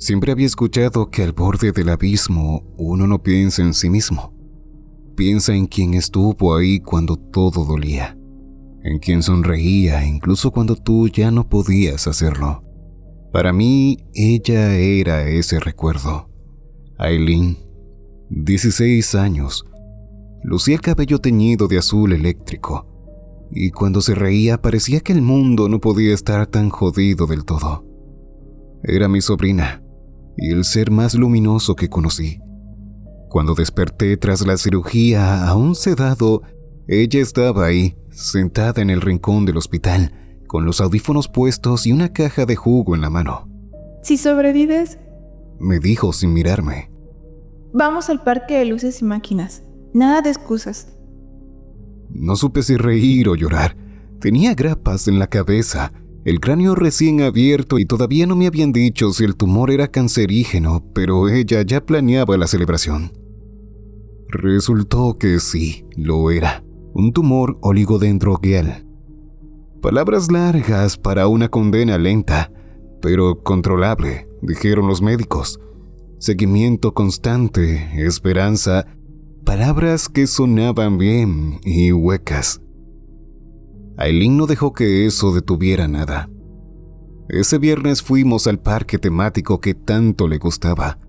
Siempre había escuchado que al borde del abismo uno no piensa en sí mismo. Piensa en quien estuvo ahí cuando todo dolía, en quien sonreía incluso cuando tú ya no podías hacerlo. Para mí, ella era ese recuerdo. Aileen, 16 años, lucía el cabello teñido de azul eléctrico, y cuando se reía parecía que el mundo no podía estar tan jodido del todo. Era mi sobrina, y el ser más luminoso que conocí. Cuando desperté tras la cirugía, aún sedado, ella estaba ahí, sentada en el rincón del hospital, con los audífonos puestos y una caja de jugo en la mano. Si sobrevives, me dijo sin mirarme. Vamos al parque de luces y máquinas. Nada de excusas. No supe si reír o llorar. Tenía grapas en la cabeza, el cráneo recién abierto y todavía no me habían dicho si el tumor era cancerígeno, pero ella ya planeaba la celebración. Resultó que sí, lo era. Un tumor oligodendroglial. Palabras largas para una condena lenta, pero controlable, dijeron los médicos. Seguimiento constante, esperanza, palabras que sonaban bien y huecas. Aileen no dejó que eso detuviera nada. Ese viernes fuimos al parque temático que tanto le gustaba.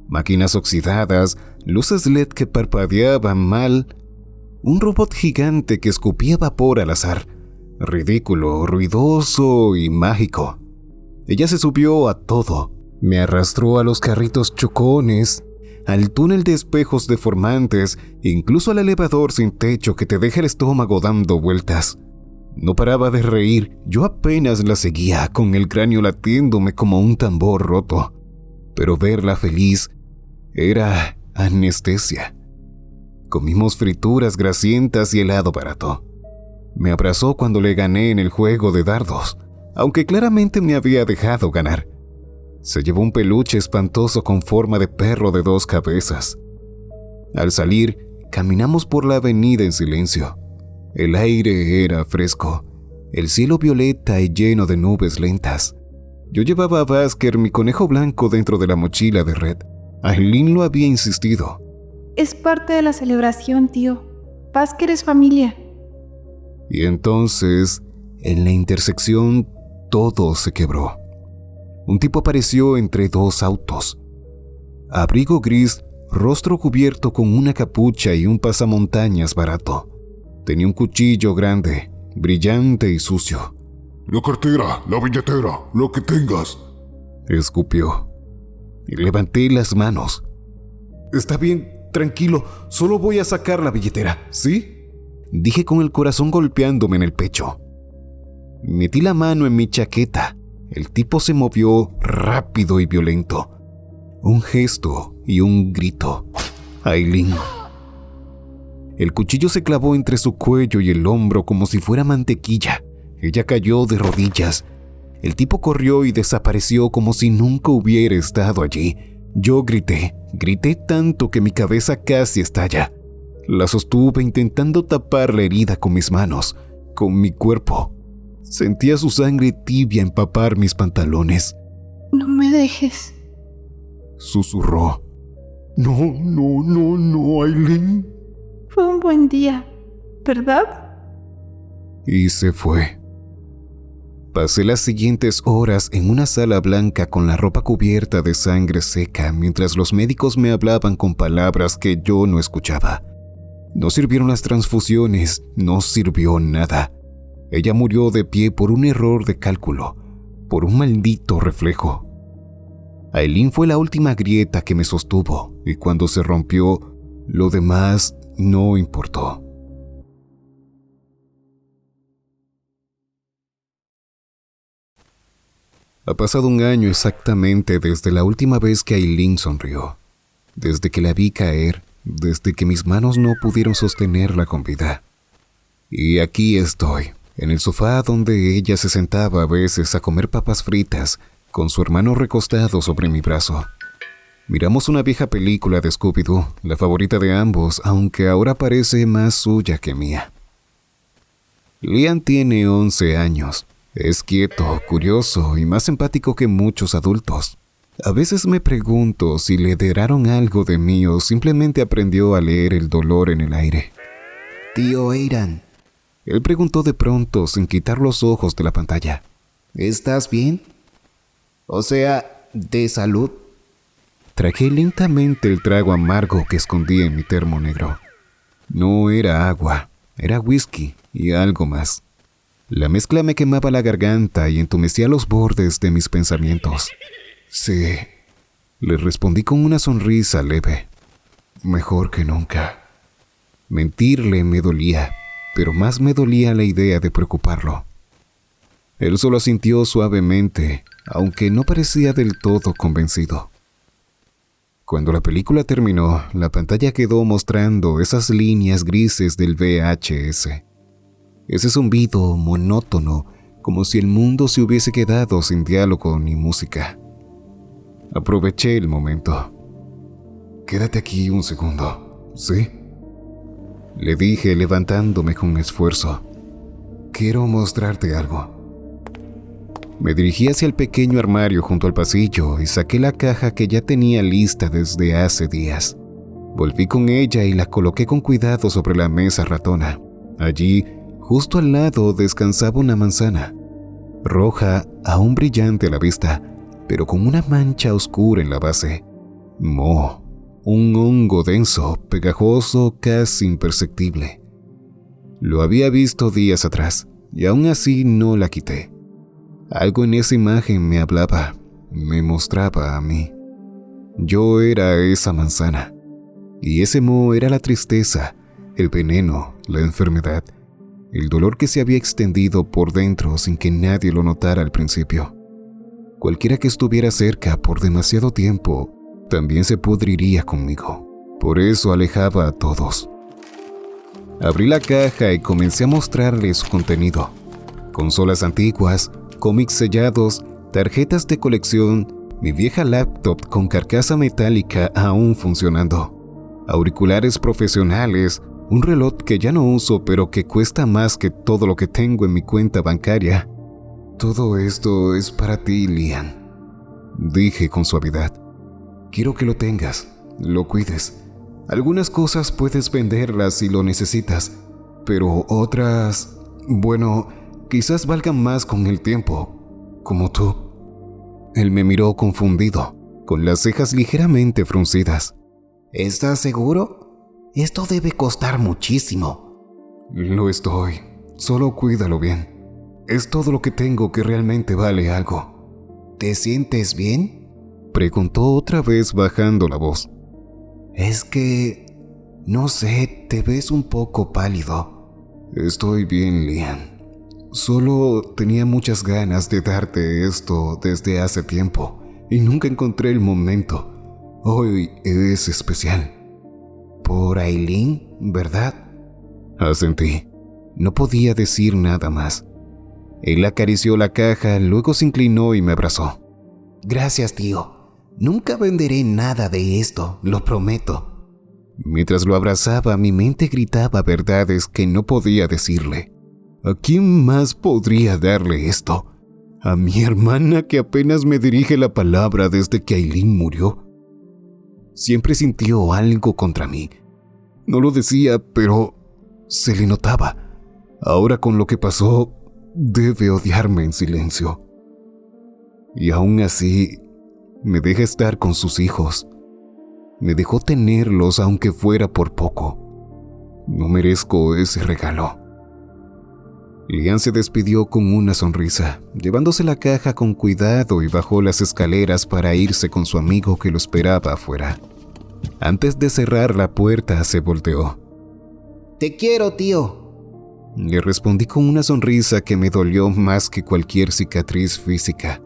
Máquinas oxidadas, luces LED que parpadeaban mal, un robot gigante que escupía vapor al azar, ridículo, ruidoso y mágico. Ella se subió a todo, me arrastró a los carritos chocones, al túnel de espejos deformantes, incluso al elevador sin techo que te deja el estómago dando vueltas. No paraba de reír, yo apenas la seguía, con el cráneo latiéndome como un tambor roto. Pero verla feliz era anestesia. Comimos frituras grasientas y helado barato. Me abrazó cuando le gané en el juego de dardos, aunque claramente me había dejado ganar. Se llevó un peluche espantoso con forma de perro de 2 cabezas. Al salir, caminamos por la avenida en silencio. El aire era fresco, el cielo violeta y lleno de nubes lentas. Yo llevaba a Basker, mi conejo blanco, dentro de la mochila de Red. Aileen lo había insistido. Es parte de la celebración, tío. Basker es familia. Y entonces, en la intersección, todo se quebró. Un tipo apareció entre 2 autos. Abrigo gris, rostro cubierto con una capucha y un pasamontañas barato. Tenía un cuchillo grande, brillante y sucio. La cartera, la billetera, lo que tengas. Escupió. Y levanté las manos. Está bien, tranquilo, solo voy a sacar la billetera, ¿sí? Dije con el corazón golpeándome en el pecho. Metí la mano en mi chaqueta. El tipo se movió rápido y violento. Un gesto y un grito. Aileen. El cuchillo se clavó entre su cuello y el hombro como si fuera mantequilla. Ella cayó de rodillas. El tipo corrió y desapareció como si nunca hubiera estado allí. Yo grité tanto que mi cabeza casi estalla. La sostuve intentando tapar la herida con mis manos, con mi cuerpo. Sentía su sangre tibia empapar mis pantalones. No me dejes, susurró. No, Aileen. Fue un buen día, ¿verdad? Y se fue. Pasé las siguientes horas en una sala blanca con la ropa cubierta de sangre seca mientras los médicos me hablaban con palabras que yo no escuchaba. No sirvieron las transfusiones, no sirvió nada. Ella murió de pie por un error de cálculo, por un maldito reflejo. Aileen fue la última grieta que me sostuvo y cuando se rompió, lo demás no importó. Ha pasado un año exactamente desde la última vez que Aileen sonrió, desde que la vi caer, desde que mis manos no pudieron sostenerla con vida. Y aquí estoy, en el sofá donde ella se sentaba a veces a comer papas fritas, con su hermano recostado sobre mi brazo. Miramos una vieja película de Scooby-Doo, la favorita de ambos, aunque ahora parece más suya que mía. Liam tiene 11 años. Es quieto, curioso y más empático que muchos adultos. A veces me pregunto si le heredaron algo de mí o simplemente aprendió a leer el dolor en el aire. Tío Eiran, Él preguntó de pronto sin quitar los ojos de la pantalla. ¿estás bien? O sea, ¿de salud? Tragué lentamente el trago amargo que escondía en mi termo negro. No era agua, era whisky y algo más. La mezcla me quemaba la garganta y entumecía los bordes de mis pensamientos. Sí, le respondí con una sonrisa leve. Mejor que nunca. Mentirle me dolía, pero más me dolía la idea de preocuparlo. Él solo asintió suavemente, aunque no parecía del todo convencido. Cuando la película terminó, la pantalla quedó mostrando esas líneas grises del VHS. Ese zumbido monótono, como si el mundo se hubiese quedado sin diálogo ni música. Aproveché el momento. Quédate aquí un segundo, ¿sí? Le dije levantándome con esfuerzo. Quiero mostrarte algo. Me dirigí hacia el pequeño armario junto al pasillo y saqué la caja que ya tenía lista desde hace días. Volví con ella y la coloqué con cuidado sobre la mesa ratona. Allí, justo al lado, descansaba una manzana. Roja, aún brillante a la vista, pero con una mancha oscura en la base. Moho, un hongo denso, pegajoso, casi imperceptible. Lo había visto días atrás, y aún así no la quité. Algo en esa imagen me hablaba, me mostraba a mí. Yo era esa manzana, y ese moho era la tristeza, el veneno, la enfermedad, el dolor que se había extendido por dentro sin que nadie lo notara al principio. Cualquiera que estuviera cerca por demasiado tiempo también se pudriría conmigo. Por eso alejaba a todos. Abrí la caja y comencé a mostrarle su contenido. Consolas antiguas, cómics sellados, tarjetas de colección, mi vieja laptop con carcasa metálica aún funcionando, auriculares profesionales, un reloj que ya no uso pero que cuesta más que todo lo que tengo en mi cuenta bancaria. Todo esto es para ti, Lian, dije con suavidad. Quiero que lo tengas, lo cuides. Algunas cosas puedes venderlas si lo necesitas, pero otras, bueno, quizás valgan más con el tiempo, como tú. Él me miró confundido, con las cejas ligeramente fruncidas. ¿Estás seguro? Esto debe costar muchísimo. Lo estoy, solo cuídalo bien. Es todo lo que tengo que realmente vale algo. ¿Te sientes bien? Preguntó otra vez bajando la voz. Es que, no sé, te ves un poco pálido. Estoy bien, Lian. Solo tenía muchas ganas de darte esto desde hace tiempo y nunca encontré el momento. Hoy es especial. ¿Por Aileen, verdad? Asentí. No podía decir nada más. Él acarició la caja, luego se inclinó y me abrazó. Gracias, tío. Nunca venderé nada de esto, lo prometo. Mientras lo abrazaba, mi mente gritaba verdades que no podía decirle. ¿A quién más podría darle esto? ¿A mi hermana que apenas me dirige la palabra desde que Aileen murió? Siempre sintió algo contra mí. No lo decía, pero se le notaba. Ahora con lo que pasó, debe odiarme en silencio. Y aún así, me deja estar con sus hijos. Me dejó tenerlos aunque fuera por poco. No merezco ese regalo. Lian se despidió con una sonrisa, llevándose la caja con cuidado y bajó las escaleras para irse con su amigo que lo esperaba afuera. Antes de cerrar la puerta, se volteó. Te quiero, tío. Le respondí con una sonrisa que me dolió más que cualquier cicatriz física.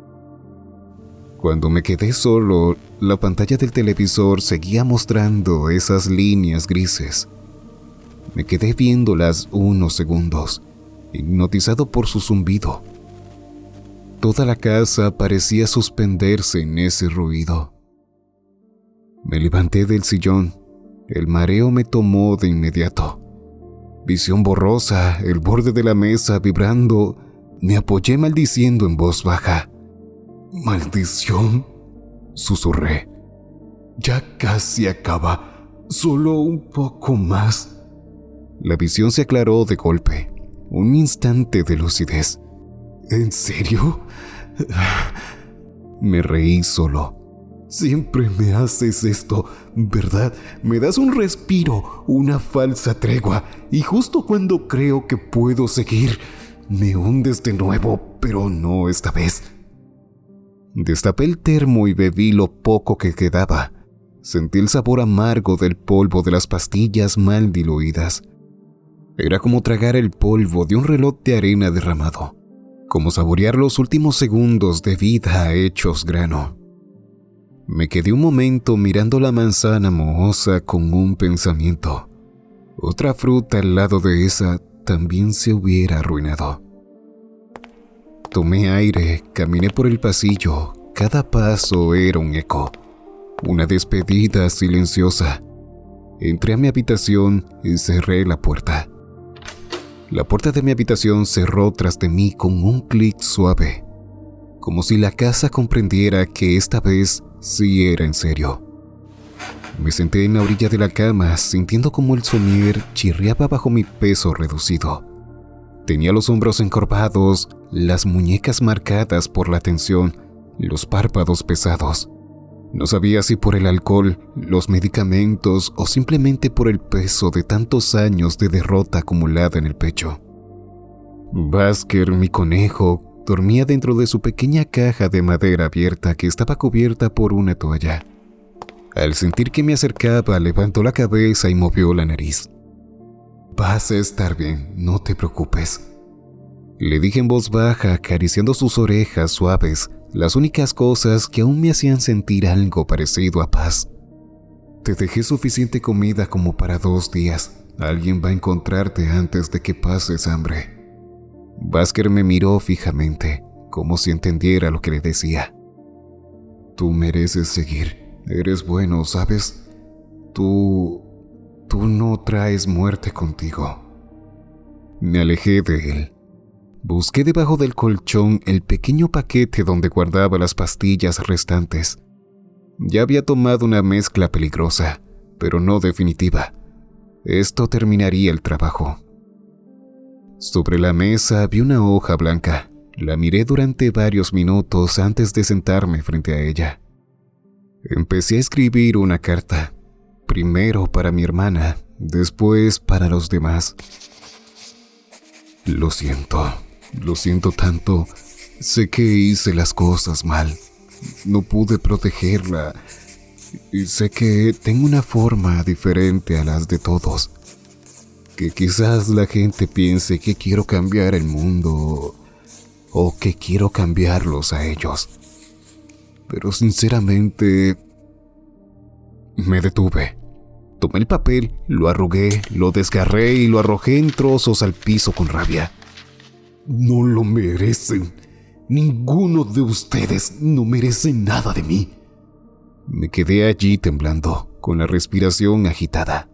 Cuando me quedé solo, la pantalla del televisor seguía mostrando esas líneas grises. Me quedé viéndolas unos segundos, hipnotizado por su zumbido. Toda la casa parecía suspenderse en ese ruido. Me levanté del sillón. El mareo me tomó de inmediato. Visión borrosa, el borde de la mesa vibrando, me apoyé maldiciendo en voz baja. ¿Maldición? susurré. Ya casi acaba. Solo un poco más. La visión se aclaró de golpe. Un instante de lucidez. ¿En serio? Me reí solo. Siempre me haces esto, ¿verdad? Me das un respiro, una falsa tregua, y justo cuando creo que puedo seguir, me hundes de nuevo, pero no esta vez. Destapé el termo y bebí lo poco que quedaba. Sentí el sabor amargo del polvo de las pastillas mal diluidas. Era como tragar el polvo de un reloj de arena derramado, como saborear los últimos segundos de vida hechos grano. Me quedé un momento mirando la manzana mohosa con un pensamiento. Otra fruta al lado de esa también se hubiera arruinado. Tomé aire, caminé por el pasillo. Cada paso era un eco, una despedida silenciosa. Entré a mi habitación y cerré la puerta. La puerta de mi habitación cerró tras de mí con un clic suave, como si la casa comprendiera que esta vez sí era en serio. Me senté en la orilla de la cama, sintiendo como el somier chirriaba bajo mi peso reducido. Tenía los hombros encorvados, las muñecas marcadas por la tensión, los párpados pesados. No sabía si por el alcohol, los medicamentos o simplemente por el peso de tantos años de derrota acumulada en el pecho. Basker, mi conejo, dormía dentro de su pequeña caja de madera abierta que estaba cubierta por una toalla. Al sentir que me acercaba, levantó la cabeza y movió la nariz. «Vas a estar bien, no te preocupes», le dije en voz baja, acariciando sus orejas suaves, las únicas cosas que aún me hacían sentir algo parecido a paz. «Te dejé suficiente comida como para 2 días. Alguien va a encontrarte antes de que pases hambre». Basker me miró fijamente, como si entendiera lo que le decía. «Tú mereces seguir. Eres bueno, ¿sabes? Tú no traes muerte contigo». Me alejé de él. Busqué debajo del colchón el pequeño paquete donde guardaba las pastillas restantes. Ya había tomado una mezcla peligrosa, pero no definitiva. Esto terminaría el trabajo. Sobre la mesa vi una hoja blanca. La miré durante varios minutos antes de sentarme frente a ella. Empecé a escribir una carta. Primero para mi hermana, después para los demás. Lo siento tanto. Sé que hice las cosas mal. No pude protegerla. Y sé que tengo una forma diferente a las de todos. Que quizás la gente piense que quiero cambiar el mundo o que quiero cambiarlos a ellos. Pero sinceramente, me detuve. Tomé el papel, lo arrugué, lo desgarré y lo arrojé en trozos al piso con rabia. No lo merecen. Ninguno de ustedes no merece nada de mí. Me quedé allí temblando, con la respiración agitada.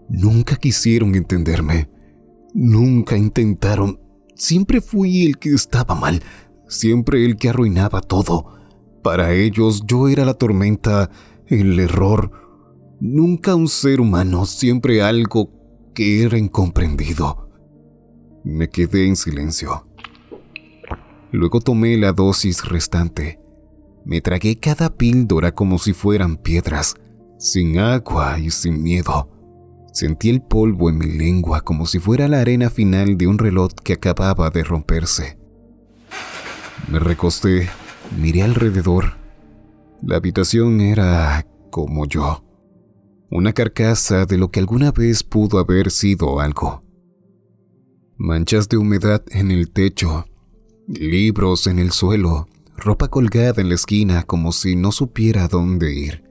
Nunca quisieron entenderme. Nunca intentaron. Siempre fui el que estaba mal. Siempre el que arruinaba todo. Para ellos yo era la tormenta, el error. Nunca un ser humano, siempre algo que era incomprendido. Me quedé en silencio. Luego tomé la dosis restante. Me tragué cada píldora como si fueran piedras, sin agua y sin miedo. Sentí el polvo en mi lengua como si fuera la arena final de un reloj que acababa de romperse. Me recosté, miré alrededor. La habitación era como yo. Una carcasa de lo que alguna vez pudo haber sido algo. Manchas de humedad en el techo, libros en el suelo, ropa colgada en la esquina como si no supiera dónde ir.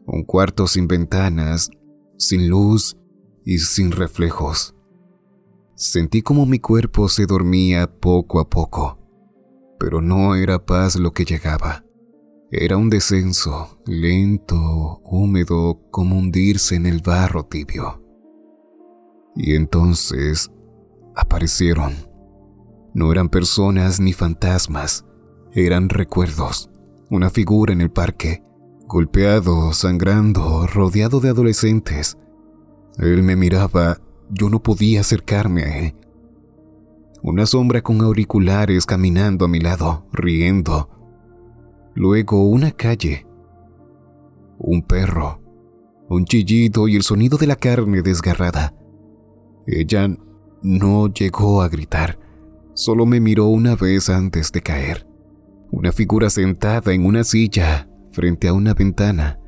Un cuarto sin ventanas, sin luz y sin reflejos. Sentí como mi cuerpo se dormía poco a poco, pero no era paz lo que llegaba. Era un descenso, lento, húmedo, como hundirse en el barro tibio. Y entonces aparecieron. No eran personas ni fantasmas, eran recuerdos. una figura en el parque, golpeado, sangrando, rodeado de adolescentes. Él me miraba, yo no podía acercarme a él. Una sombra con auriculares caminando a mi lado, riendo. Luego una calle, un perro, un chillido y el sonido de la carne desgarrada. Ella no llegó a gritar, solo me miró una vez antes de caer. Una figura sentada en una silla frente a una ventana,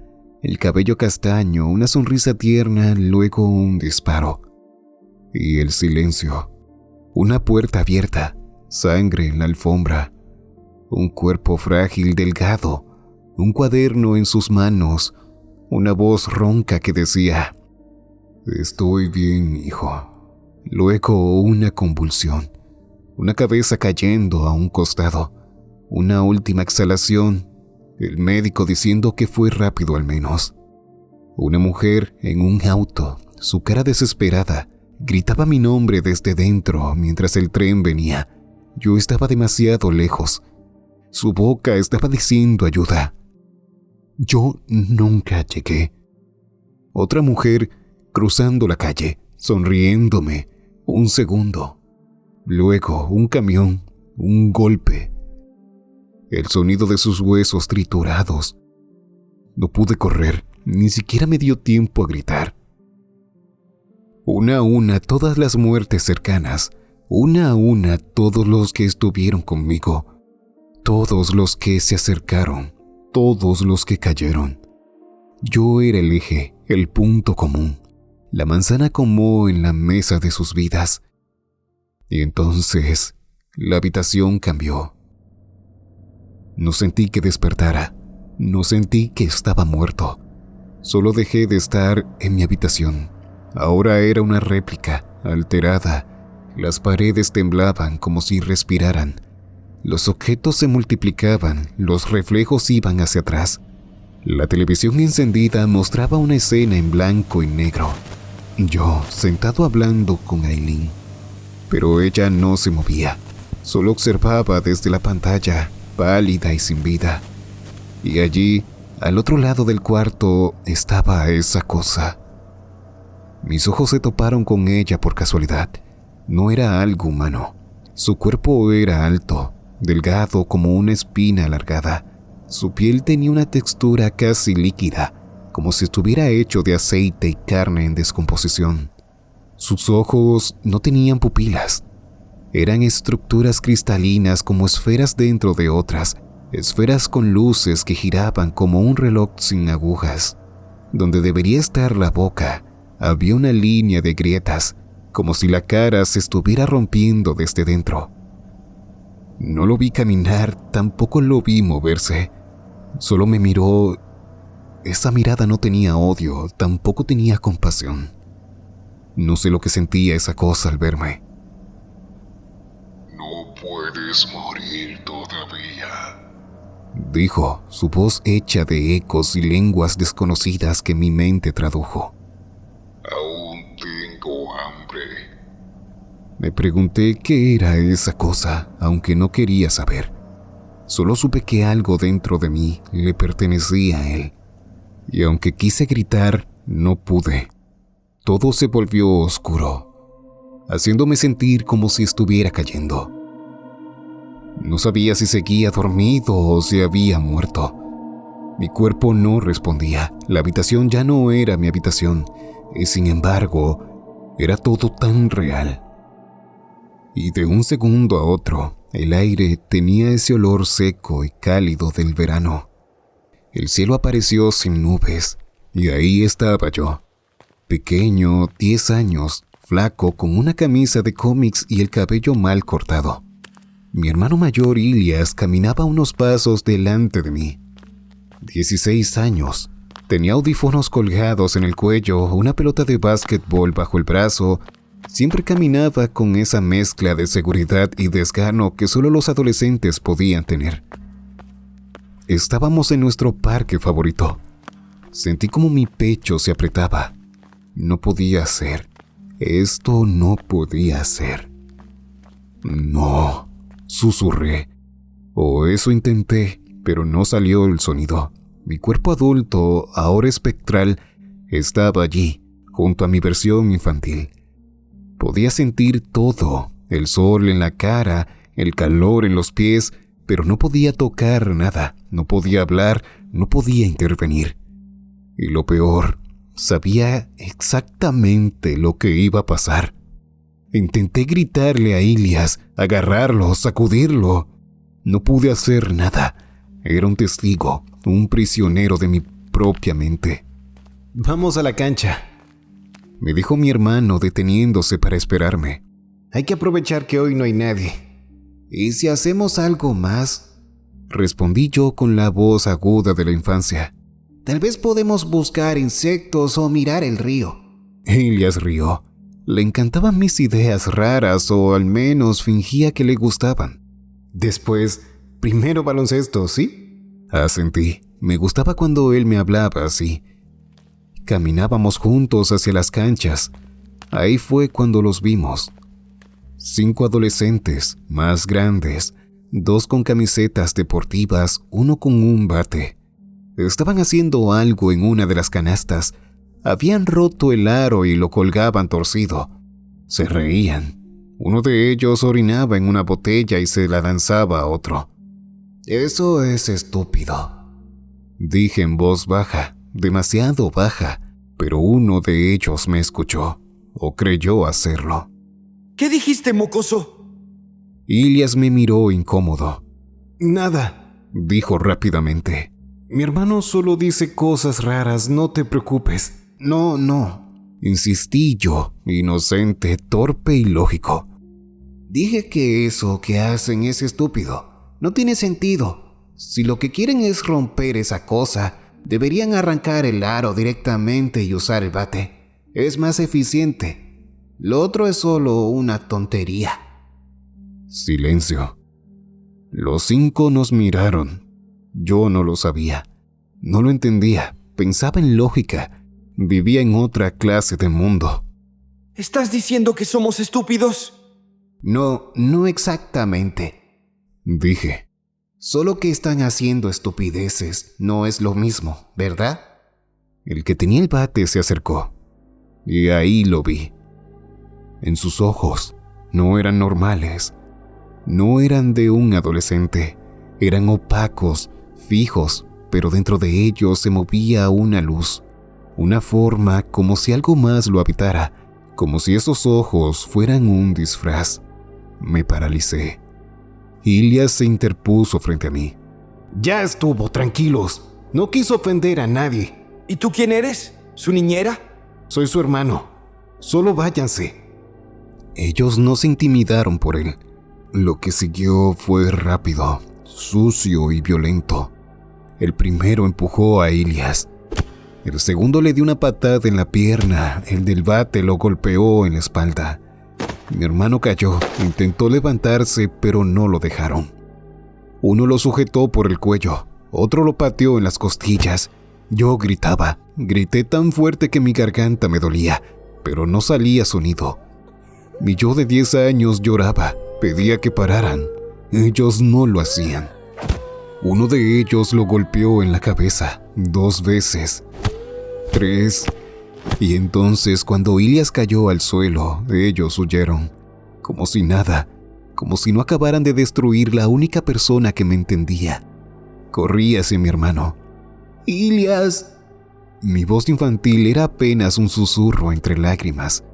el cabello castaño, una sonrisa tierna, luego un disparo. Y el silencio. Una puerta abierta, sangre en la alfombra, un cuerpo frágil, delgado, un cuaderno en sus manos, una voz ronca que decía: «Estoy bien, hijo». Luego una convulsión, una cabeza cayendo a un costado, una última exhalación, el médico diciendo que fue rápido al menos. Una mujer en un auto, su cara desesperada, gritaba mi nombre desde dentro mientras el tren venía. Yo estaba demasiado lejos. Su boca estaba diciendo ayuda. Yo nunca llegué. Otra mujer cruzando la calle, sonriéndome, un segundo. Luego un camión, un golpe. El sonido de sus huesos triturados. No pude correr, ni siquiera me dio tiempo a gritar. Una a una todas las muertes cercanas, una a una todos los que estuvieron conmigo, todos los que se acercaron, todos los que cayeron. Yo era el eje, el punto común, la manzana con moho en la mesa de sus vidas. Y entonces la habitación cambió. No sentí que despertara, no sentí que estaba muerto. Solo dejé de estar en mi habitación. Ahora era una réplica, alterada. Las paredes temblaban como si respiraran. Los objetos se multiplicaban, los reflejos iban hacia atrás. La televisión encendida mostraba una escena en blanco y negro. Yo, sentado hablando con Aileen. Pero ella no se movía. Solo observaba desde la pantalla, pálida y sin vida. Y allí, al otro lado del cuarto, estaba esa cosa. Mis ojos se toparon con ella por casualidad. No era algo humano. Su cuerpo era alto, delgado como una espina alargada. Su piel tenía una textura casi líquida, como si estuviera hecho de aceite y carne en descomposición. Sus ojos no tenían pupilas. Eran estructuras cristalinas como esferas dentro de otras, esferas con luces que giraban como un reloj sin agujas. Donde debería estar la boca, había una línea de grietas, como si la cara se estuviera rompiendo desde dentro. No lo vi caminar, tampoco lo vi moverse. Solo me miró. Esa mirada no tenía odio, tampoco tenía compasión. No sé lo que sentía esa cosa al verme. No puedes morir todavía, dijo, su voz hecha de ecos y lenguas desconocidas que mi mente tradujo. aún tengo hambre. Me pregunté qué era esa cosa, aunque no quería saber. Solo supe que algo dentro de mí le pertenecía a él. Y aunque quise gritar, no pude. Todo se volvió oscuro, haciéndome sentir como si estuviera cayendo. No sabía si seguía dormido o si había muerto. Mi cuerpo no respondía. La habitación ya no era mi habitación. Y sin embargo, era todo tan real. Y de un segundo a otro, el aire tenía ese olor seco y cálido del verano. El cielo apareció sin nubes, y ahí estaba yo. Pequeño, 10 años, flaco, con una camisa de cómics y el cabello mal cortado. Mi hermano mayor, Ilias, caminaba unos pasos delante de mí. 16 años. Tenía audífonos colgados en el cuello, una pelota de básquetbol bajo el brazo. Siempre caminaba con esa mezcla de seguridad y desgano que solo los adolescentes podían tener. Estábamos en nuestro parque favorito. Sentí como mi pecho se apretaba. No podía ser. Esto no podía ser. No, susurré. O eso intenté, pero no salió el sonido. Mi cuerpo adulto, ahora espectral, estaba allí, junto a mi versión infantil. Podía sentir todo, el sol en la cara, el calor en los pies, pero no podía tocar nada, no podía hablar, no podía intervenir. Y lo peor, sabía exactamente lo que iba a pasar. Intenté gritarle a Ilias, agarrarlo, sacudirlo. No pude hacer nada. Era un testigo, un prisionero de mi propia mente. Vamos a la cancha, me dijo mi hermano deteniéndose para esperarme. hay que aprovechar que hoy no hay nadie. ¿Y si hacemos algo más? Respondí yo con la voz aguda de la infancia. Tal vez podemos buscar insectos o mirar el río. Ilias rió. Le encantaban mis ideas raras, o al menos fingía que le gustaban. Después, primero baloncesto, ¿sí? Asentí. Me gustaba cuando él me hablaba así. Caminábamos juntos hacia las canchas. Ahí fue cuando los vimos. 5 adolescentes, más grandes, 2 con camisetas deportivas, 1 con un bate. Estaban haciendo algo en una de las canastas. Habían roto el aro y lo colgaban torcido. Se reían. Uno de ellos orinaba en una botella y se la lanzaba a otro. Eso es estúpido, dije en voz baja, demasiado baja, pero uno de ellos me escuchó, o creyó hacerlo. ¿Qué dijiste, mocoso? Ilias me miró incómodo. Nada, dijo rápidamente. Mi hermano solo dice cosas raras, no te preocupes. No, insistí yo, inocente, torpe y lógico. Dije que eso que hacen es estúpido. No tiene sentido. Si lo que quieren es romper esa cosa, deberían arrancar el aro directamente y usar el bate. Es más eficiente. Lo otro es solo una tontería. Silencio. Los 5 nos miraron. Yo no lo sabía. No lo entendía. Pensaba en lógica. Vivía en otra clase de mundo. ¿Estás diciendo que somos estúpidos? No exactamente, dije. Solo que están haciendo estupideces no es lo mismo, ¿verdad? El que tenía el bate se acercó. Y ahí lo vi. En sus ojos no eran normales. No eran de un adolescente. Eran opacos, fijos, pero dentro de ellos se movía una luz. Una forma como si algo más lo habitara, como si esos ojos fueran un disfraz. Me paralicé. Ilias se interpuso frente a mí. Ya estuvo, tranquilos. No quiso ofender a nadie. ¿Y tú quién eres? ¿Su niñera? Soy su hermano. Solo váyanse. Ellos no se intimidaron por él. Lo que siguió fue rápido, sucio y violento. El primero empujó a Ilias. El segundo le dio una patada en la pierna. El del bate lo golpeó en la espalda. Mi hermano cayó, intentó levantarse, pero no lo dejaron. Uno lo sujetó por el cuello, otro lo pateó en las costillas. Yo gritaba, grité tan fuerte que mi garganta me dolía, pero no salía sonido. Mi yo de 10 años lloraba, pedía que pararan. Ellos no lo hacían. Uno de ellos lo golpeó en la cabeza 2 veces, 3. Y entonces, cuando Ilias cayó al suelo, ellos huyeron, como si nada, como si no acabaran de destruir la única persona que me entendía. Corrí hacia mi hermano. ¡Ilias! Mi voz infantil era apenas un susurro entre lágrimas.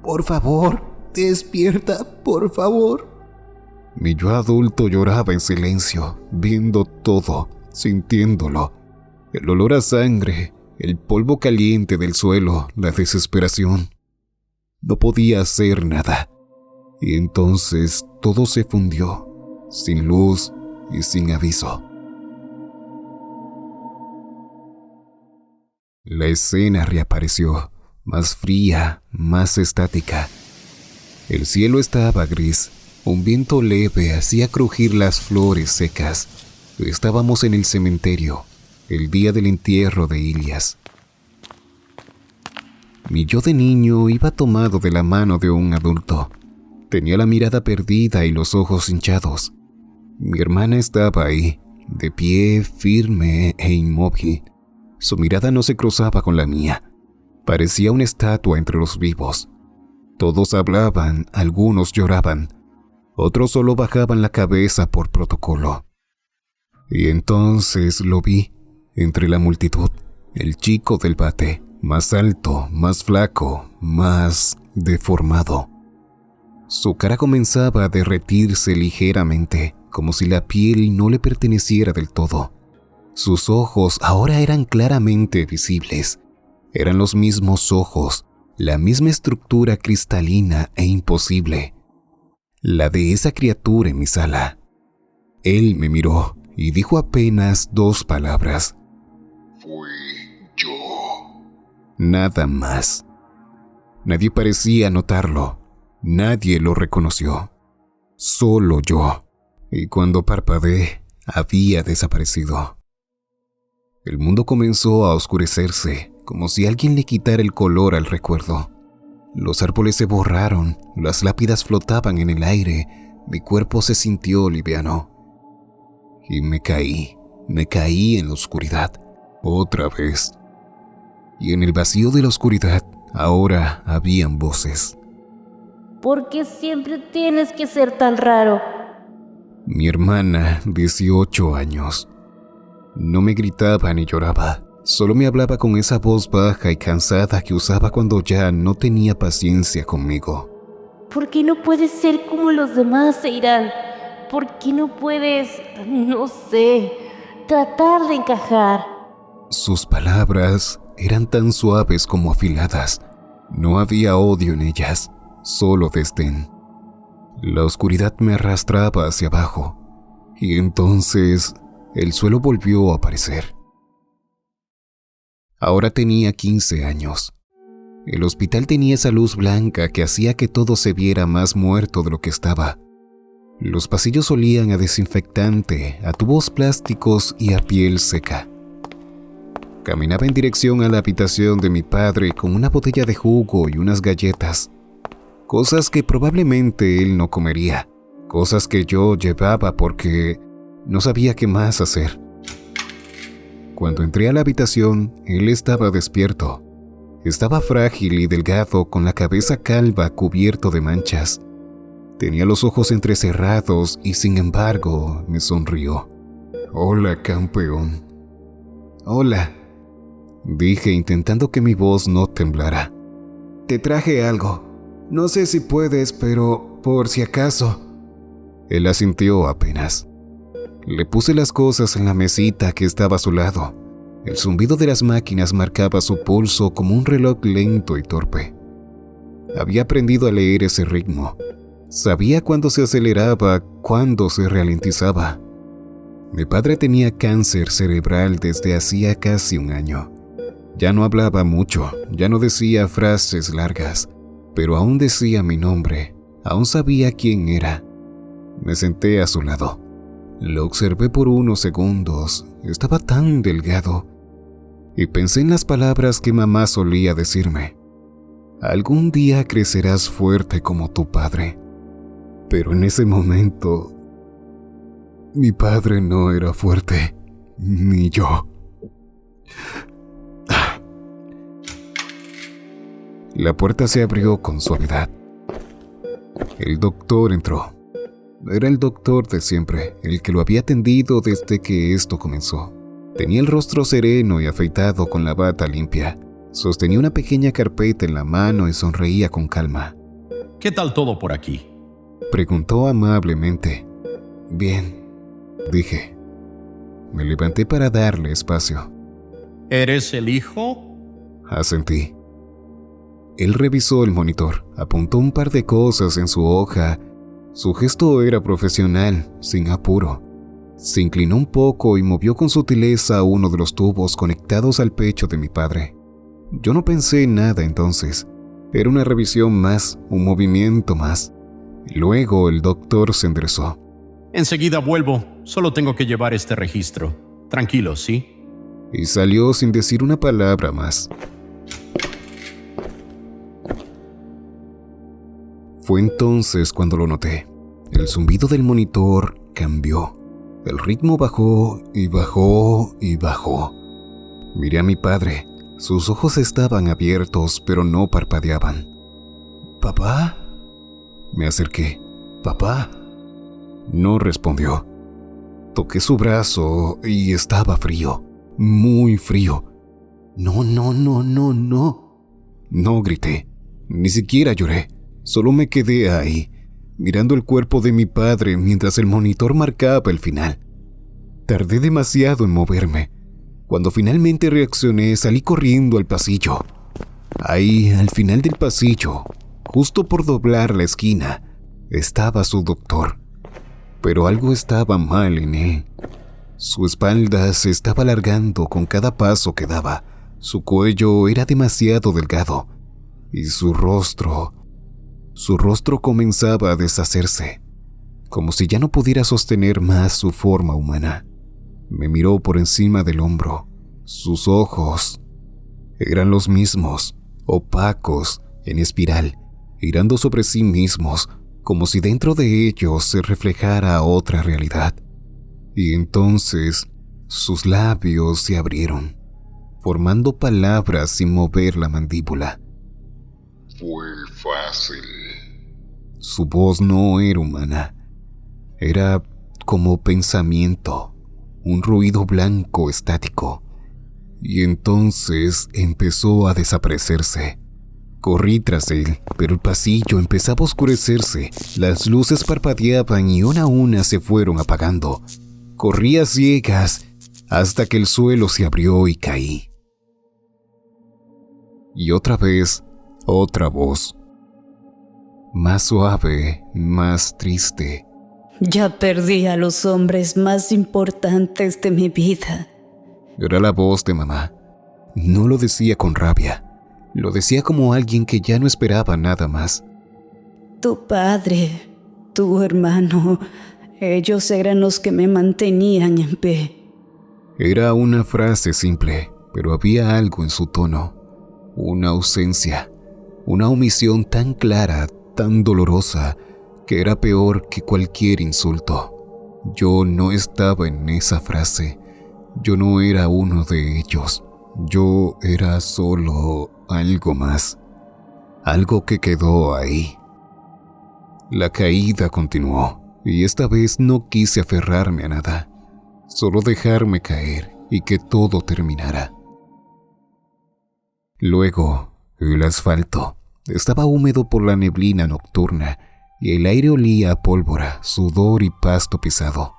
Por favor, despierta, por favor. Mi yo adulto lloraba en silencio, viendo todo, sintiéndolo. El olor a sangre, el polvo caliente del suelo, la desesperación. No podía hacer nada. Y entonces todo se fundió, sin luz y sin aviso. La escena reapareció, más fría, más estática. El cielo estaba gris. Un viento leve hacía crujir las flores secas. Estábamos en el cementerio, el día del entierro de Ilias. Mi yo de niño iba tomado de la mano de un adulto. Tenía la mirada perdida y los ojos hinchados. Mi hermana estaba ahí, de pie, firme e inmóvil. Su mirada no se cruzaba con la mía. Parecía una estatua entre los vivos. Todos hablaban, algunos lloraban, otros solo bajaban la cabeza por protocolo. Y entonces lo vi, entre la multitud, el chico del bate, más alto, más flaco, más deformado. Su cara comenzaba a derretirse ligeramente, como si la piel no le perteneciera del todo. Sus ojos ahora eran claramente visibles. Eran los mismos ojos, la misma estructura cristalina e imposible, la de esa criatura en mi sala. Él me miró y dijo apenas 2 palabras. Fui yo. Nada más. Nadie parecía notarlo. Nadie lo reconoció. Solo yo. Y cuando parpadeé, había desaparecido. El mundo comenzó a oscurecerse, como si alguien le quitara el color al recuerdo. Los árboles se borraron, las lápidas flotaban en el aire, mi cuerpo se sintió liviano. Y me caí en la oscuridad, otra vez. Y en el vacío de la oscuridad, ahora habían voces. ¿Por qué siempre tienes que ser tan raro? Mi hermana, 18 años. No me gritaba ni lloraba, solo me hablaba con esa voz baja y cansada que usaba cuando ya no tenía paciencia conmigo. ¿Por qué no puedes ser como los demás, Seirán? ¿Por qué no puedes, no sé, tratar de encajar? Sus palabras eran tan suaves como afiladas. No había odio en ellas, solo desdén. La oscuridad me arrastraba hacia abajo, y entonces el suelo volvió a aparecer. Ahora tenía 15 años. El hospital tenía esa luz blanca que hacía que todo se viera más muerto de lo que estaba. Los pasillos olían a desinfectante, a tubos plásticos y a piel seca. Caminaba en dirección a la habitación de mi padre con una botella de jugo y unas galletas. Cosas que probablemente él no comería. Cosas que yo llevaba porque no sabía qué más hacer. Cuando entré a la habitación, él estaba despierto. Estaba frágil y delgado, con la cabeza calva cubierto de manchas. Tenía los ojos entrecerrados y sin embargo me sonrió. «Hola, campeón». «Hola», dije intentando que mi voz no temblara. «Te traje algo. No sé si puedes, pero por si acaso». Él asintió apenas. Le puse las cosas en la mesita que estaba a su lado. El zumbido de las máquinas marcaba su pulso como un reloj lento y torpe. Había aprendido a leer ese ritmo. Sabía cuándo se aceleraba, cuándo se ralentizaba. Mi padre tenía cáncer cerebral desde hacía casi 1 año. Ya no hablaba mucho, ya no decía frases largas, pero aún decía mi nombre, aún sabía quién era. Me senté a su lado. Lo observé por unos segundos, estaba tan delgado, y pensé en las palabras que mamá solía decirme. Algún día crecerás fuerte como tu padre. Pero en ese momento, mi padre no era fuerte, ni yo. La puerta se abrió con suavidad. El doctor entró. Era el doctor de siempre, el que lo había atendido desde que esto comenzó. Tenía el rostro sereno y afeitado con la bata limpia. Sostenía una pequeña carpeta en la mano y sonreía con calma. ¿Qué tal todo por aquí?, preguntó amablemente. «Bien», dije. Me levanté para darle espacio. ¿Eres el hijo? Asentí. Él revisó el monitor, apuntó un par de cosas en su hoja. Su gesto era profesional, sin apuro. Se inclinó un poco y movió con sutileza uno de los tubos conectados al pecho de mi padre. Yo no pensé en nada entonces. Era una revisión más, un movimiento más. Luego el doctor se enderezó. Enseguida vuelvo. Solo tengo que llevar este registro. Tranquilo, ¿sí? Y salió sin decir una palabra más. Fue entonces cuando lo noté. El zumbido del monitor cambió. El ritmo bajó y bajó y bajó. Miré a mi padre. Sus ojos estaban abiertos, pero no parpadeaban. ¿Papá? Me acerqué. ¿Papá? No respondió. Toqué su brazo y estaba frío. Muy frío. No. No grité. Ni siquiera lloré. Solo me quedé ahí, mirando el cuerpo de mi padre mientras el monitor marcaba el final. Tardé demasiado en moverme. Cuando finalmente reaccioné, salí corriendo al pasillo. Ahí, al final del pasillo, justo por doblar la esquina, estaba su doctor. Pero algo estaba mal en él. Su espalda se estaba alargando con cada paso que daba. Su cuello era demasiado delgado. Y su rostro comenzaba a deshacerse, como si ya no pudiera sostener más su forma humana. Me miró por encima del hombro. Sus ojos eran los mismos, opacos, en espiral, girando sobre sí mismos, como si dentro de ellos se reflejara otra realidad. Y entonces sus labios se abrieron, formando palabras sin mover la mandíbula. Fue fácil. Su voz no era humana. Era como pensamiento, un ruido blanco estático. Y entonces empezó a desaparecerse. Corrí tras él, pero el pasillo empezaba a oscurecerse. Las luces parpadeaban y una a una se fueron apagando. Corrí a ciegas hasta que el suelo se abrió y caí. Y otra vez, otra voz. Más suave, más triste. Ya perdí a los hombres más importantes de mi vida. Era la voz de mamá. No lo decía con rabia. Lo decía como alguien que ya no esperaba nada más. Tu padre, tu hermano, ellos eran los que me mantenían en pie. Era una frase simple, pero había algo en su tono. Una ausencia, una omisión tan clara, tan dolorosa, que era peor que cualquier insulto. Yo no estaba en esa frase. Yo no era uno de ellos. Yo era solo algo más. Algo que quedó ahí. La caída continuó, y esta vez no quise aferrarme a nada. Solo dejarme caer y que todo terminara. Luego, el asfalto estaba húmedo por la neblina nocturna y el aire olía a pólvora, sudor y pasto pisado.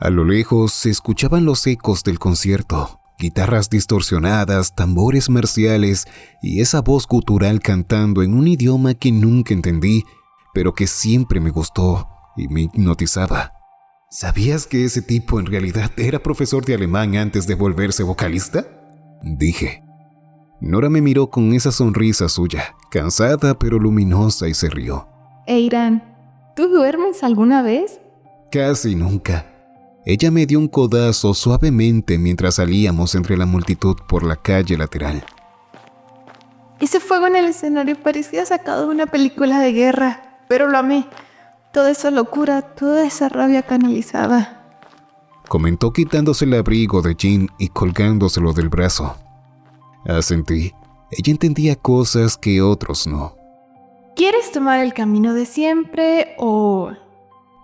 A lo lejos se escuchaban los ecos del concierto, guitarras distorsionadas, tambores marciales y esa voz gutural cantando en un idioma que nunca entendí, pero que siempre me gustó y me hipnotizaba. ¿Sabías que ese tipo en realidad era profesor de alemán antes de volverse vocalista? Dije. Nora me miró con esa sonrisa suya, cansada pero luminosa, y se rió. Irán, ¿tú duermes alguna vez? Casi nunca. Ella me dio un codazo suavemente mientras salíamos entre la multitud por la calle lateral. Ese fuego en el escenario parecía sacado de una película de guerra, pero lo amé. Toda esa locura, toda esa rabia canalizada. Comentó quitándose el abrigo de jean y colgándoselo del brazo. Asentí. Ella entendía cosas que otros no. ¿Quieres tomar el camino de siempre o...?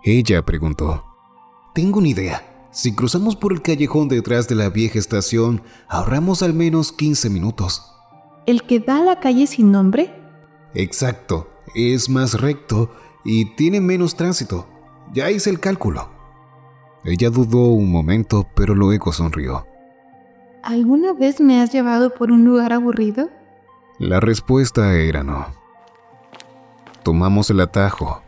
Ella preguntó. Tengo una idea. Si cruzamos por el callejón detrás de la vieja estación, ahorramos al menos 15 minutos. ¿El que da a la calle sin nombre? Exacto. Es más recto y tiene menos tránsito. Ya hice el cálculo. Ella dudó un momento, pero luego sonrió. ¿Alguna vez me has llevado por un lugar aburrido? La respuesta era no. Tomamos el atajo.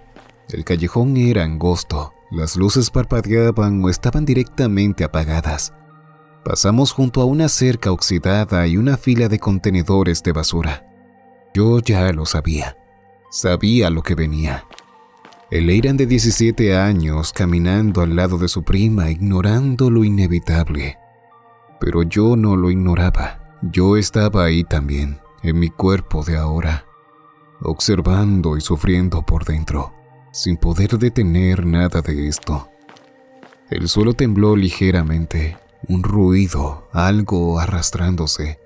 El callejón era angosto. Las luces parpadeaban o estaban directamente apagadas. Pasamos junto a una cerca oxidada y una fila de contenedores de basura. Yo ya lo sabía. Sabía lo que venía. El Eiran de 17 años caminando al lado de su prima, ignorando lo inevitable. Pero yo no lo ignoraba. Yo estaba ahí también, en mi cuerpo de ahora, observando y sufriendo por dentro, sin poder detener nada de esto. El suelo tembló ligeramente, un ruido, algo arrastrándose.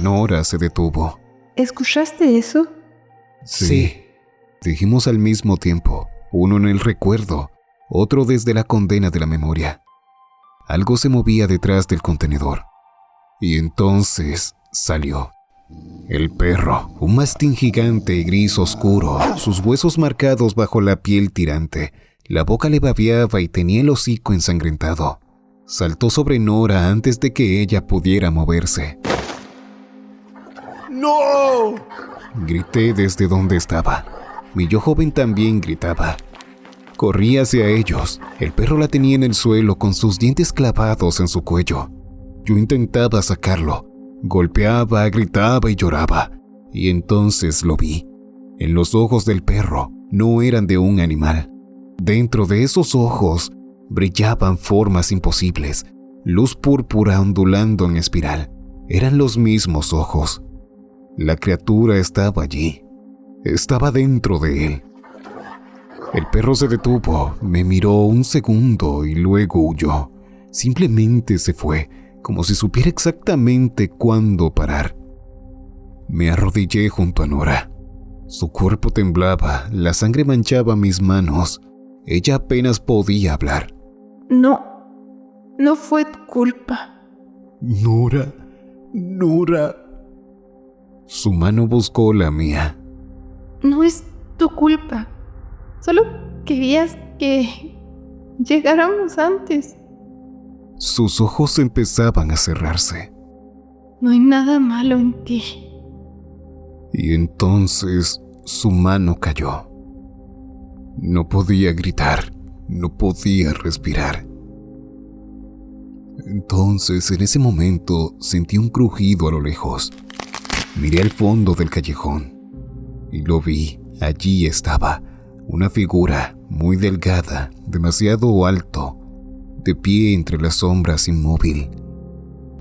Nora se detuvo. ¿Escuchaste eso? Sí. Dijimos al mismo tiempo, uno en el recuerdo, otro desde la condena de la memoria. Algo se movía detrás del contenedor. Y entonces salió. El perro, un mastín gigante y gris oscuro, sus huesos marcados bajo la piel tirante. La boca le babeaba y tenía el hocico ensangrentado. Saltó sobre Nora antes de que ella pudiera moverse. ¡No! Grité desde donde estaba. Mi yo joven también gritaba. Corrí hacia ellos. El perro la tenía en el suelo con sus dientes clavados en su cuello. Yo intentaba sacarlo. Golpeaba, gritaba y lloraba. Y entonces lo vi. En los ojos del perro no eran de un animal. Dentro de esos ojos brillaban formas imposibles, luz púrpura ondulando en espiral. Eran los mismos ojos. La criatura estaba allí. Estaba dentro de él. El perro se detuvo, me miró un segundo y luego huyó. Simplemente se fue, como si supiera exactamente cuándo parar. Me arrodillé junto a Nora. Su cuerpo temblaba, la sangre manchaba mis manos. Ella apenas podía hablar. No fue tu culpa. Nora. Su mano buscó la mía. No es tu culpa. Solo querías que llegáramos antes. Sus ojos empezaban a cerrarse. No hay nada malo en ti. Y entonces su mano cayó. No podía gritar, no podía respirar. Entonces, en ese momento, sentí un crujido a lo lejos. Miré al fondo del callejón y lo vi. Allí estaba, una figura muy delgada, demasiado alto, de pie entre las sombras, inmóvil.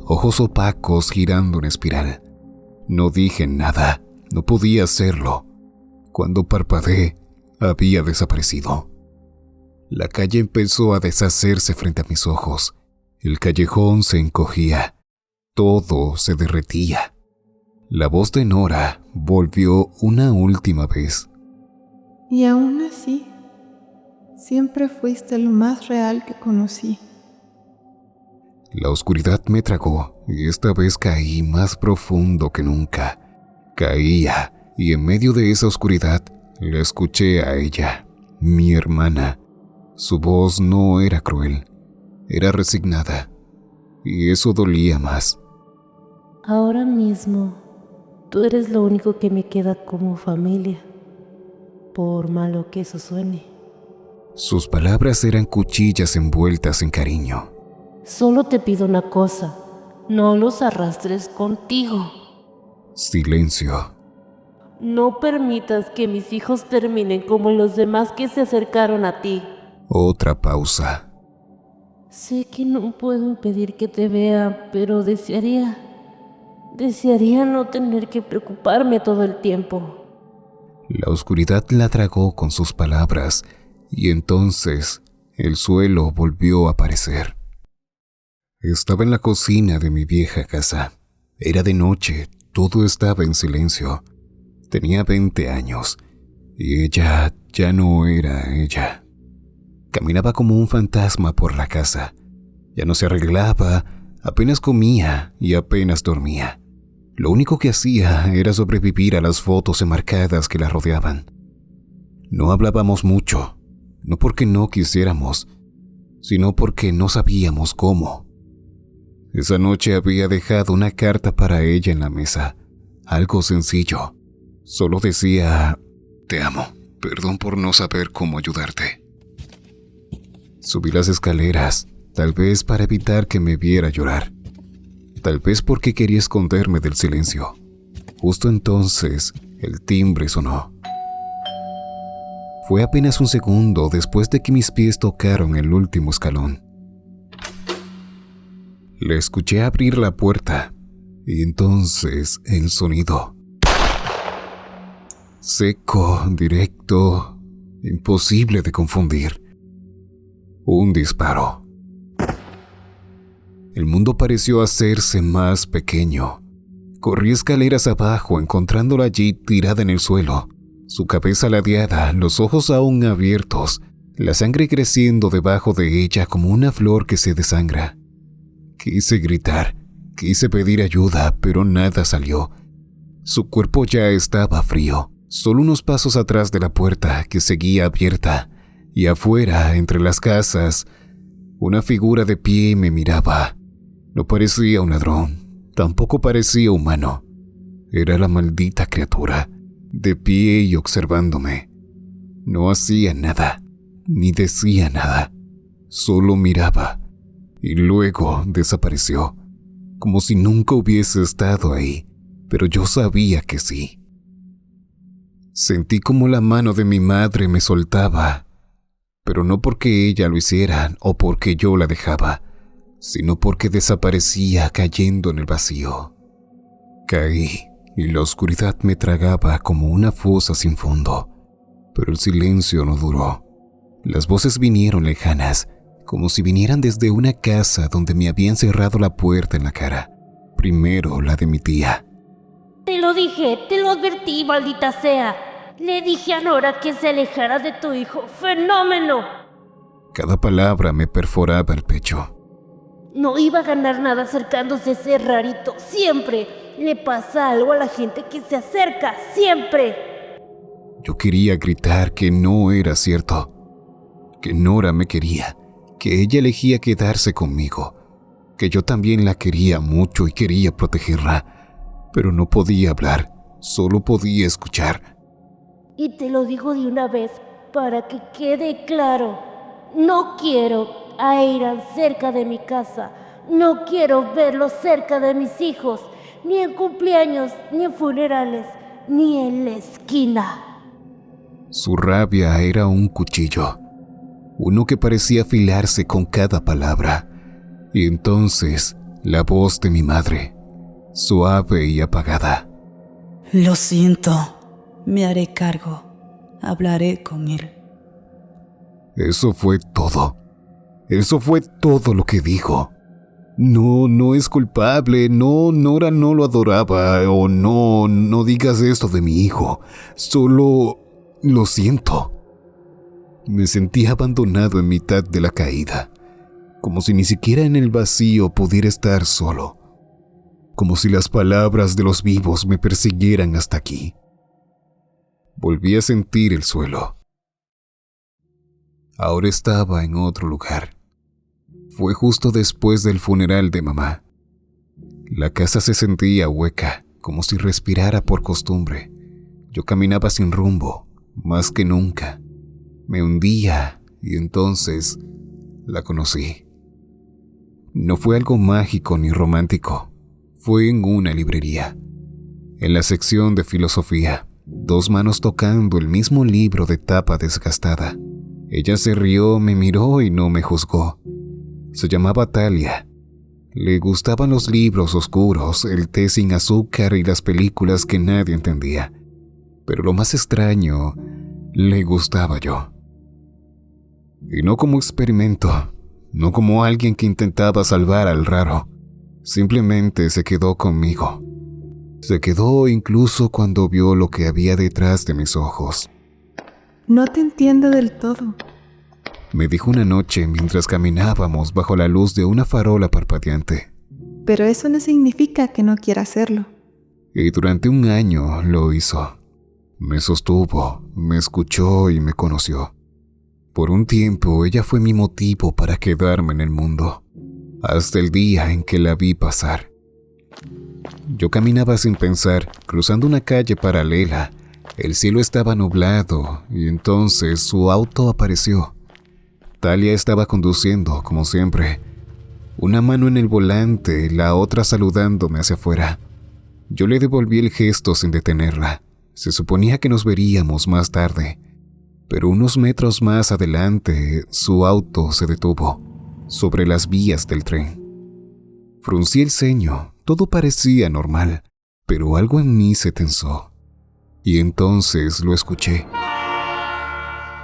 Ojos opacos girando en espiral. No dije nada, no podía hacerlo. Cuando parpadeé, había desaparecido. La calle empezó a deshacerse frente a mis ojos. El callejón se encogía. Todo se derretía. La voz de Nora volvió una última vez. Y aún así, siempre fuiste lo más real que conocí. La oscuridad me tragó y esta vez caí más profundo que nunca. Caía y en medio de esa oscuridad la escuché a ella, mi hermana. Su voz no era cruel, era resignada y eso dolía más. Ahora mismo, tú eres lo único que me queda como familia, por malo que eso suene. Sus palabras eran cuchillas envueltas en cariño. Solo te pido una cosa, no los arrastres contigo. Silencio. No permitas que mis hijos terminen como los demás que se acercaron a ti. Otra pausa. Sé que no puedo impedir que te vea, pero desearía no tener que preocuparme todo el tiempo. La oscuridad la tragó con sus palabras y entonces el suelo volvió a aparecer. Estaba en la cocina de mi vieja casa. Era de noche, todo estaba en silencio. Tenía 20 años y ella ya no era ella. Caminaba como un fantasma por la casa. Ya no se arreglaba, apenas comía y apenas dormía. Lo único que hacía era sobrevivir a las fotos enmarcadas que la rodeaban. No hablábamos mucho, no porque no quisiéramos, sino porque no sabíamos cómo. Esa noche había dejado una carta para ella en la mesa, algo sencillo. Solo decía, te amo, perdón por no saber cómo ayudarte. Subí las escaleras, tal vez para evitar que me viera llorar. Tal vez porque quería esconderme del silencio. Justo entonces, el timbre sonó. Fue apenas un segundo después de que mis pies tocaron el último escalón. Le escuché abrir la puerta y entonces el sonido. Seco, directo, imposible de confundir. Un disparo. El mundo pareció hacerse más pequeño. Corrí escaleras abajo, encontrándola allí tirada en el suelo, su cabeza ladeada, los ojos aún abiertos, la sangre creciendo debajo de ella como una flor que se desangra. Quise gritar, quise pedir ayuda, pero nada salió. Su cuerpo ya estaba frío, solo unos pasos atrás de la puerta que seguía abierta, y afuera, entre las casas, una figura de pie me miraba. No parecía un ladrón, tampoco parecía humano. Era la maldita criatura, de pie y observándome. No hacía nada, ni decía nada, solo miraba, y luego desapareció, como si nunca hubiese estado ahí, pero yo sabía que sí. Sentí como la mano de mi madre me soltaba, pero no porque ella lo hiciera o porque yo la dejaba, sino porque desaparecía cayendo en el vacío. Caí y la oscuridad me tragaba como una fosa sin fondo, pero el silencio no duró. Las voces vinieron lejanas, como si vinieran desde una casa donde me habían cerrado la puerta en la cara. Primero la de mi tía. Te lo dije, te lo advertí, maldita sea. Le dije a Nora que se alejara de tu hijo. ¡Fenómeno! Cada palabra me perforaba el pecho. No iba a ganar nada acercándose a ese rarito. Siempre le pasa algo a la gente que se acerca. ¡Siempre! Yo quería gritar que no era cierto, que Nora me quería, que ella elegía quedarse conmigo, que yo también la quería mucho y quería protegerla, pero no podía hablar, solo podía escuchar. Y te lo digo de una vez para que quede claro. No quiero a Aidan cerca de mi casa. No quiero verlo cerca de mis hijos, ni en cumpleaños, ni en funerales, ni en la esquina. Su rabia era un cuchillo, uno que parecía afilarse con cada palabra. Y entonces, la voz de mi madre, suave y apagada. Lo siento, me haré cargo. Hablaré con él. Eso fue todo. Eso fue todo lo que dijo. No es culpable. No, Nora no lo adoraba. O no digas esto de mi hijo. Solo lo siento. Me sentí abandonado en mitad de la caída. Como si ni siquiera en el vacío pudiera estar solo. Como si las palabras de los vivos me persiguieran hasta aquí. Volví a sentir el suelo. Ahora estaba en otro lugar. Fue justo después del funeral de mamá. La casa se sentía hueca, como si respirara por costumbre. Yo caminaba sin rumbo, más que nunca. Me hundía y entonces la conocí. No fue algo mágico ni romántico. Fue en una librería. En la sección de filosofía, dos manos tocando el mismo libro de tapa desgastada. Ella se rió, me miró y no me juzgó. Se llamaba Talia. Le gustaban los libros oscuros, el té sin azúcar y las películas que nadie entendía. Pero lo más extraño, le gustaba yo. Y no como experimento, no como alguien que intentaba salvar al raro. Simplemente se quedó conmigo. Se quedó incluso cuando vio lo que había detrás de mis ojos. No te entiendo del todo. Me dijo una noche mientras caminábamos bajo la luz de una farola parpadeante. Pero eso no significa que no quiera hacerlo. Y durante un año lo hizo. Me sostuvo, me escuchó y me conoció. Por un tiempo ella fue mi motivo para quedarme en el mundo, hasta el día en que la vi pasar. Yo caminaba sin pensar, cruzando una calle paralela. El cielo estaba nublado y entonces su auto apareció. Talia estaba conduciendo, como siempre. Una mano en el volante, la otra saludándome hacia afuera. Yo le devolví el gesto sin detenerla. Se suponía que nos veríamos más tarde. Pero unos metros más adelante, su auto se detuvo, sobre las vías del tren. Fruncí el ceño, todo parecía normal, pero algo en mí se tensó. Y entonces lo escuché.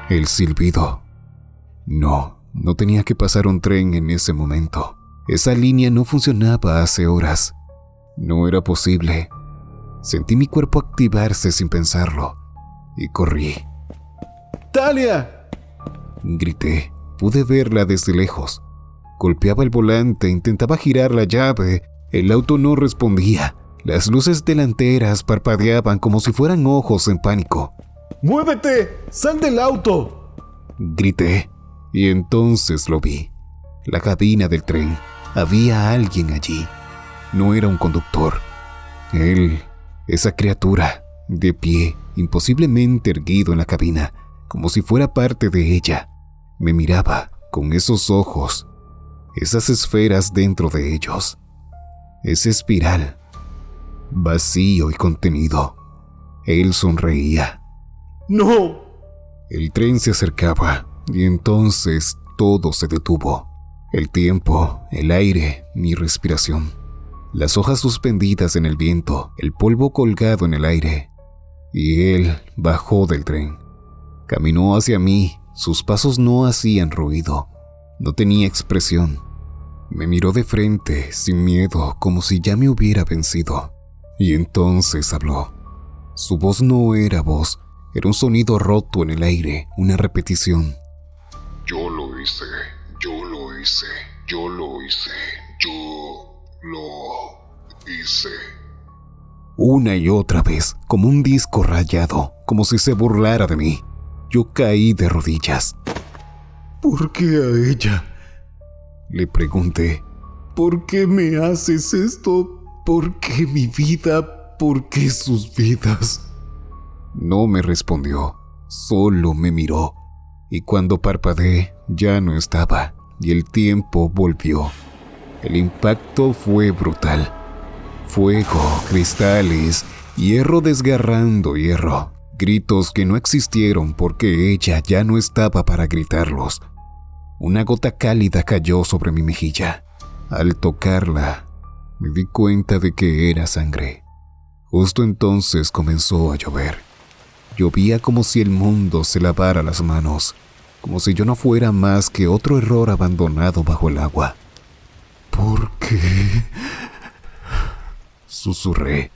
El silbido. No No tenía que pasar un tren en ese momento. Esa línea no funcionaba hace horas. No era posible. Sentí mi cuerpo activarse sin pensarlo y corrí. ¡Talia! Grité. Pude verla desde lejos. Golpeaba el volante, intentaba girar la llave. El auto no respondía. Las luces delanteras parpadeaban como si fueran ojos en pánico. ¡Muévete! ¡Sal del auto! Grité, y entonces lo vi. La cabina del tren. Había alguien allí. No era un conductor. Él, esa criatura, de pie, imposiblemente erguido en la cabina, como si fuera parte de ella, me miraba con esos ojos, esas esferas dentro de ellos, ese espiral, vacío y contenido. Él sonreía. ¡No! El tren se acercaba y entonces todo se detuvo. El tiempo, el aire, mi respiración. Las hojas suspendidas en el viento, el polvo colgado en el aire. Y él bajó del tren. Caminó hacia mí, sus pasos no hacían ruido. No tenía expresión. Me miró de frente, sin miedo, como si ya me hubiera vencido. Y entonces habló. Su voz no era voz, era un sonido roto en el aire, una repetición. Yo lo hice, yo lo hice, yo lo hice, yo lo hice. Una y otra vez, como un disco rayado, como si se burlara de mí. Yo caí de rodillas. ¿Por qué a ella? Le pregunté. ¿Por qué me haces esto? ¿Por qué mi vida? ¿Por qué sus vidas? No me respondió, solo me miró. Y cuando parpadeé, ya no estaba, y el tiempo volvió. El impacto fue brutal. Fuego, cristales, hierro desgarrando hierro. Gritos que no existieron porque ella ya no estaba para gritarlos. Una gota cálida cayó sobre mi mejilla. Al tocarla, me di cuenta de que era sangre. Justo entonces comenzó a llover. Llovía como si el mundo se lavara las manos, como si yo no fuera más que otro error abandonado bajo el agua. ¿Por qué? Susurré.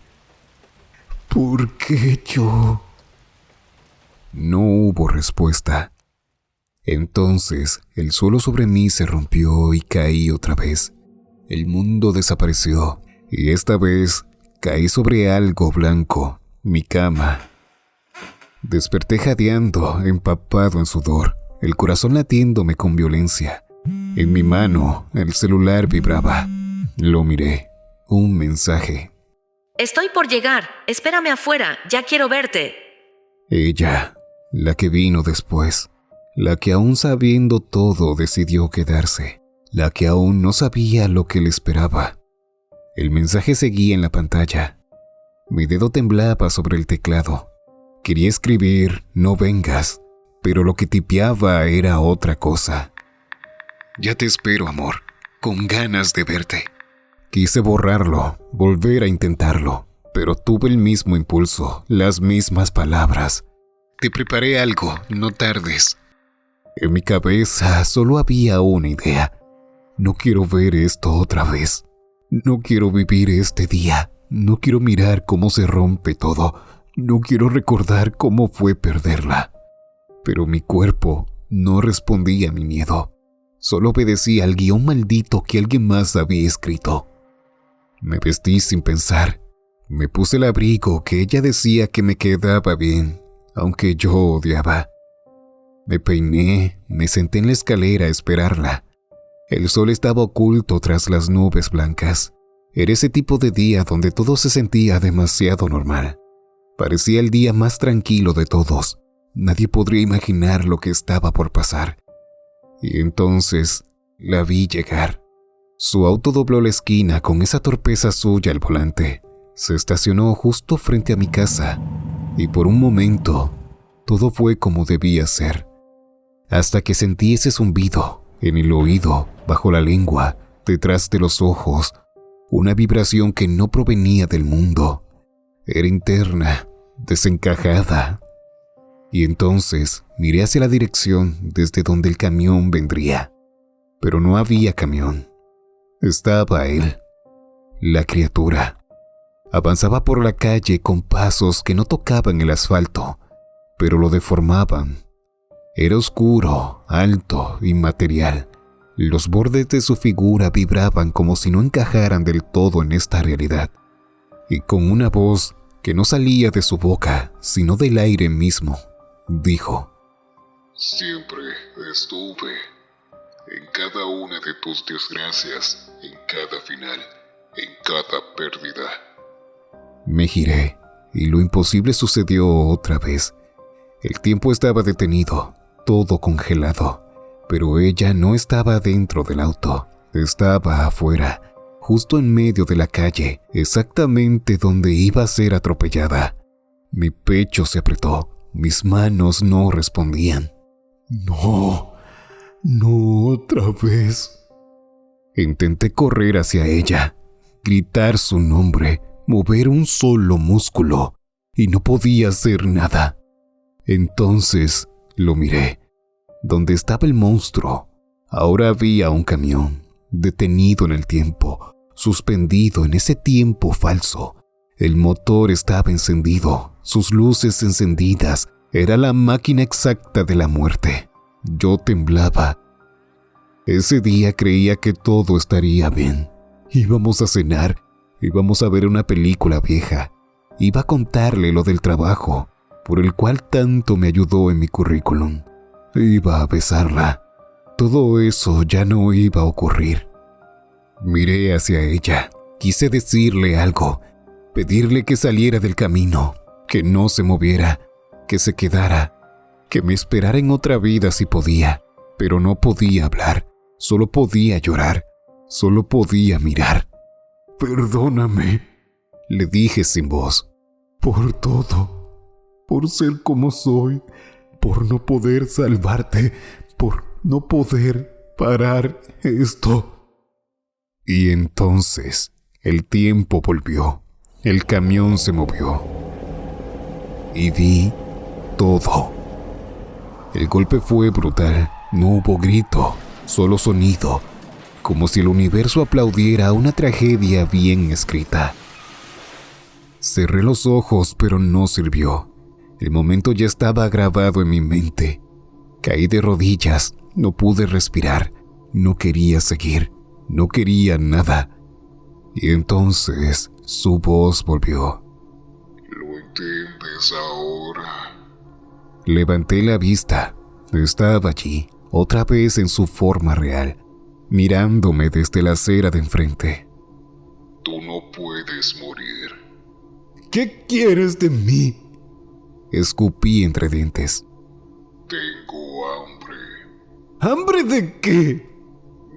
¿Por qué yo? No hubo respuesta. Entonces, el suelo sobre mí se rompió y caí otra vez. El mundo desapareció, y esta vez caí sobre algo blanco, mi cama. Desperté jadeando, empapado en sudor, el corazón latiéndome con violencia. En mi mano, el celular vibraba. Lo miré. Un mensaje. Estoy por llegar. Espérame afuera. Ya quiero verte. Ella, la que vino después. La que aún sabiendo todo decidió quedarse. La que aún no sabía lo que le esperaba. El mensaje seguía en la pantalla. Mi dedo temblaba sobre el teclado. Quería escribir, no vengas, pero lo que tipeaba era otra cosa. Ya te espero, amor, con ganas de verte. Quise borrarlo, volver a intentarlo, pero tuve el mismo impulso, las mismas palabras. Te preparé algo, no tardes. En mi cabeza solo había una idea. No quiero ver esto otra vez. No quiero vivir este día. No quiero mirar cómo se rompe todo. No quiero recordar cómo fue perderla. Pero mi cuerpo no respondía a mi miedo. Solo obedecía al guión maldito que alguien más había escrito. Me vestí sin pensar. Me puse el abrigo que ella decía que me quedaba bien, aunque yo odiaba. Me peiné, me senté en la escalera a esperarla. El sol estaba oculto tras las nubes blancas. Era ese tipo de día donde todo se sentía demasiado normal. Parecía el día más tranquilo de todos. Nadie podría imaginar lo que estaba por pasar. Y entonces la vi llegar. Su auto dobló la esquina con esa torpeza suya al volante. Se estacionó justo frente a mi casa. Y por un momento, todo fue como debía ser. Hasta que sentí ese zumbido en el oído, bajo la lengua, detrás de los ojos. Una vibración que no provenía del mundo. Era interna, desencajada. Y entonces miré hacia la dirección desde donde el camión vendría. Pero no había camión. Estaba él, la criatura. Avanzaba por la calle con pasos que no tocaban el asfalto, pero lo deformaban. Era oscuro, alto, inmaterial. Los bordes de su figura vibraban como si no encajaran del todo en esta realidad. Y con una voz que no salía de su boca, sino del aire mismo, dijo: Siempre estuve en cada una de tus desgracias, en cada final, en cada pérdida. Me giré y lo imposible sucedió otra vez. El tiempo estaba detenido, todo congelado, pero ella no estaba dentro del auto, estaba afuera, justo en medio de la calle, exactamente donde iba a ser atropellada. Mi pecho se apretó, mis manos no respondían. No, no otra vez. Intenté correr hacia ella, gritar su nombre, mover un solo músculo, y no podía hacer nada. Entonces lo miré. Donde estaba el monstruo, ahora había un camión, detenido en el tiempo, suspendido en ese tiempo falso. El motor estaba encendido, sus luces encendidas, era la máquina exacta de la muerte. Yo temblaba. Ese día creía que todo estaría bien. Íbamos a cenar, íbamos a ver una película vieja, iba a contarle lo del trabajo, por el cual tanto me ayudó en mi currículum. Iba a besarla. Todo eso ya no iba a ocurrir. Miré hacia ella. Quise decirle algo, pedirle que saliera del camino, que no se moviera, que se quedara, que me esperara en otra vida si podía, pero no podía hablar, solo podía llorar, solo podía mirar. Perdóname, le dije sin voz. Por todo, por ser como soy, por no poder salvarte, por no poder parar esto. Y entonces el tiempo volvió, el camión se movió y vi todo. El golpe fue brutal, no hubo grito, solo sonido, como si el universo aplaudiera una tragedia bien escrita. Cerré los ojos, pero no sirvió. El momento ya estaba grabado en mi mente. Caí de rodillas, no pude respirar, no quería seguir, no quería nada. Y entonces su voz volvió. ¿Lo entiendes ahora? Levanté la vista. Estaba allí, otra vez en su forma real, mirándome desde la acera de enfrente. Tú no puedes morir. ¿Qué quieres de mí? Escupí entre dientes. Tengo hambre. ¿Hambre de qué?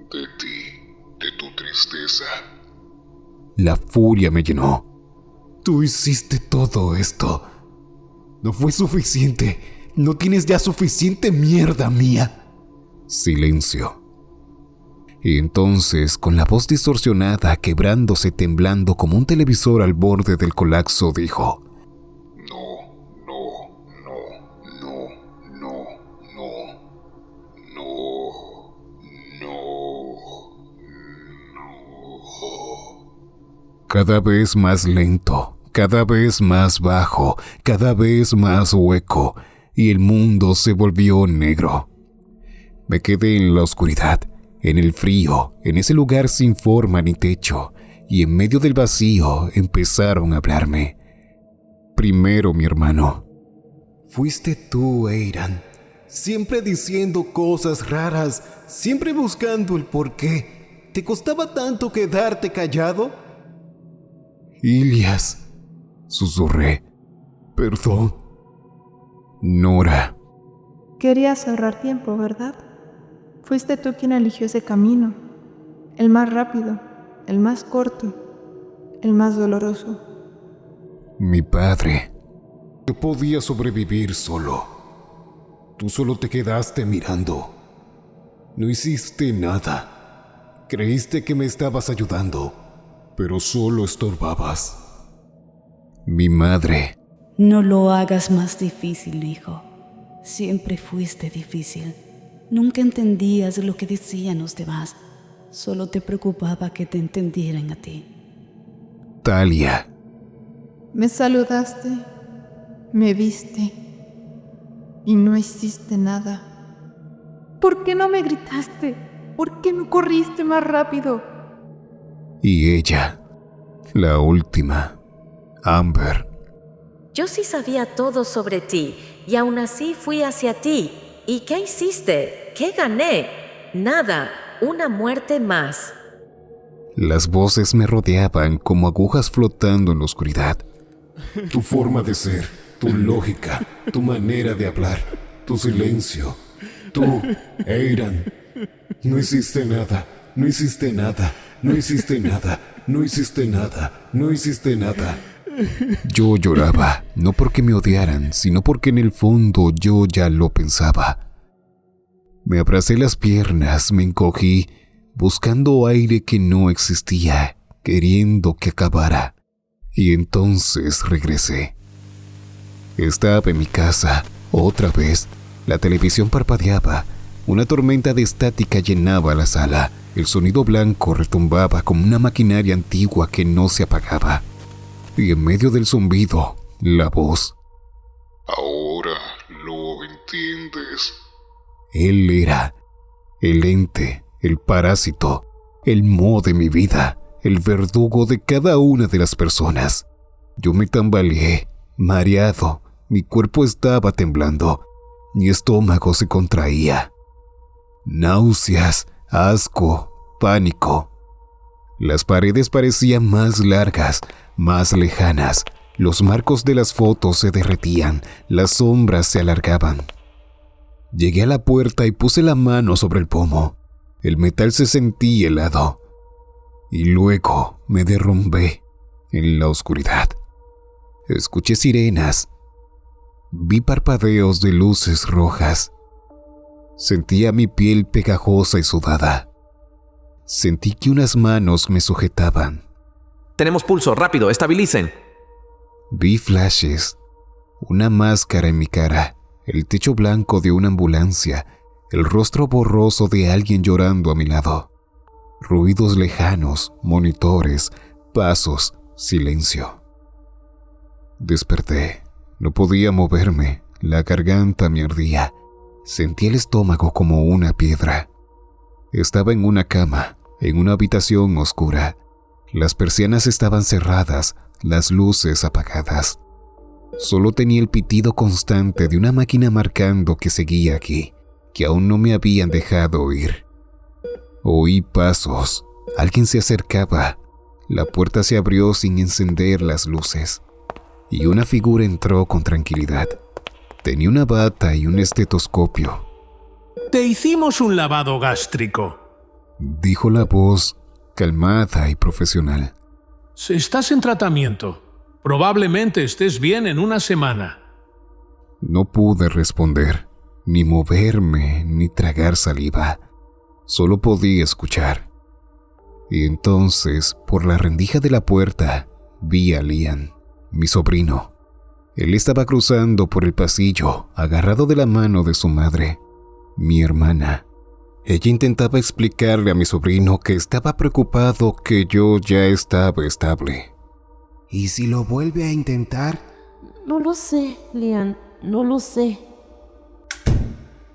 De ti, de tu tristeza. La furia me llenó. Tú hiciste todo esto. No fue suficiente. No tienes ya suficiente mierda mía. Silencio. Y entonces, con la voz distorsionada, quebrándose, temblando como un televisor al borde del colapso, dijo: Cada vez más lento, cada vez más bajo, cada vez más hueco, y el mundo se volvió negro. Me quedé en la oscuridad, en el frío, en ese lugar sin forma ni techo, y en medio del vacío empezaron a hablarme. Primero mi hermano. Fuiste tú, Eiran, siempre diciendo cosas raras, siempre buscando el porqué. ¿Te costaba tanto quedarte callado? Ilias, susurré. Perdón. Nora. Querías ahorrar tiempo, ¿verdad? Fuiste tú quien eligió ese camino. El más rápido, el más corto, el más doloroso. Mi padre. Yo podía sobrevivir solo. Tú solo te quedaste mirando. No hiciste nada. Creíste que me estabas ayudando, pero solo estorbabas. Mi madre. No lo hagas más difícil, hijo. Siempre fuiste difícil. Nunca entendías lo que decían los demás. Solo te preocupaba que te entendieran a ti. Talia. Me saludaste, me viste y no hiciste nada. ¿Por qué no me gritaste? ¿Por qué no corriste más rápido? Y ella, la última, Amber. Yo sí sabía todo sobre ti y aún así fui hacia ti. ¿Y qué hiciste? ¿Qué gané? Nada, una muerte más. Las voces me rodeaban como agujas flotando en la oscuridad. Tu forma de ser, tu lógica, tu manera de hablar, tu silencio. Tú, Eiran, no hiciste nada, no hiciste nada, no hiciste nada, no hiciste nada, no hiciste nada. Yo lloraba, no porque me odiaran, sino porque en el fondo yo ya lo pensaba. Me abracé las piernas, me encogí, buscando aire que no existía, queriendo que acabara. Y entonces regresé. Estaba en mi casa, otra vez. La televisión parpadeaba. Una tormenta de estática llenaba la sala. El sonido blanco retumbaba como una maquinaria antigua que no se apagaba. Y en medio del zumbido, la voz. Ahora lo entiendes. Él era el ente, el parásito, el moho de mi vida, el verdugo de cada una de las personas. Yo me tambaleé, mareado, mi cuerpo estaba temblando, mi estómago se contraía. Náuseas, asco, pánico. Las paredes parecían más largas, más lejanas. Los marcos de las fotos se derretían, las sombras se alargaban. Llegué a la puerta y puse la mano sobre el pomo. El metal se sentía helado. Y luego me derrumbé en la oscuridad. Escuché sirenas. Vi parpadeos de luces rojas. Sentía mi piel pegajosa y sudada. Sentí que unas manos me sujetaban. Tenemos pulso, rápido, estabilicen. Vi flashes, una máscara en mi cara, el techo blanco de una ambulancia, el rostro borroso de alguien llorando a mi lado. Ruidos lejanos, monitores, pasos, silencio. Desperté. No podía moverme, la garganta me ardía. Sentí el estómago como una piedra. Estaba en una cama, en una habitación oscura. Las persianas estaban cerradas, las luces apagadas. Solo tenía el pitido constante de una máquina marcando que seguía aquí, que aún no me habían dejado oír. Oí pasos. Alguien se acercaba. La puerta se abrió sin encender las luces. Y una figura entró con tranquilidad. Tenía una bata y un estetoscopio. Te hicimos un lavado gástrico, dijo la voz, calmada y profesional. Estás en tratamiento. Probablemente estés bien en una semana. No pude responder, ni moverme, ni tragar saliva. Solo podía escuchar. Y entonces, por la rendija de la puerta, vi a Liam, mi sobrino. Él estaba cruzando por el pasillo, agarrado de la mano de su madre, mi hermana. Ella intentaba explicarle a mi sobrino que estaba preocupado que yo ya estaba estable. ¿Y si lo vuelve a intentar? No lo sé, Liam, no lo sé.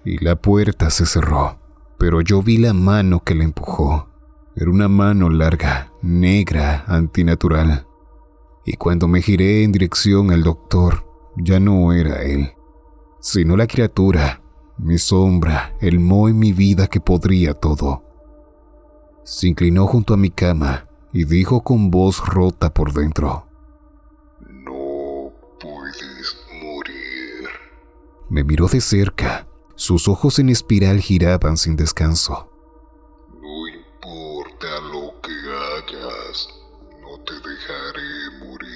Y la puerta se cerró, pero yo vi la mano que la empujó. Era una mano larga, negra, antinatural. Y cuando me giré en dirección al doctor, ya no era él, sino la criatura, mi sombra, el moho en mi vida que podría todo. Se inclinó junto a mi cama y dijo con voz rota por dentro: No puedes morir. Me miró de cerca. Sus ojos en espiral giraban sin descanso. No importa lo que hagas, no te dejaré morir.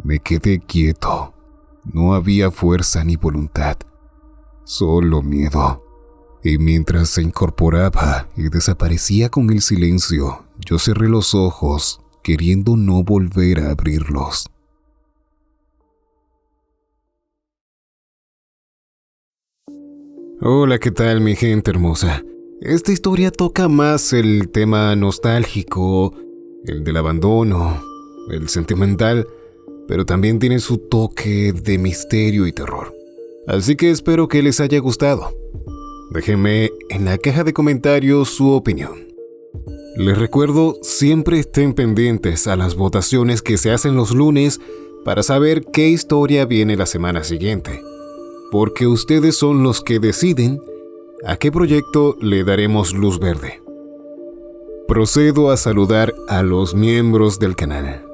Me quedé quieto. No había fuerza ni voluntad, solo miedo. Y mientras se incorporaba y desaparecía con el silencio, yo cerré los ojos, queriendo no volver a abrirlos. Hola, ¿qué tal mi gente hermosa? Esta historia toca más el tema nostálgico, el del abandono, el sentimental, pero también tiene su toque de misterio y terror. Así que espero que les haya gustado. Déjenme en la caja de comentarios su opinión. Les recuerdo, siempre estén pendientes a las votaciones que se hacen los lunes para saber qué historia viene la semana siguiente, porque ustedes son los que deciden a qué proyecto le daremos luz verde. Procedo a saludar a los miembros del canal: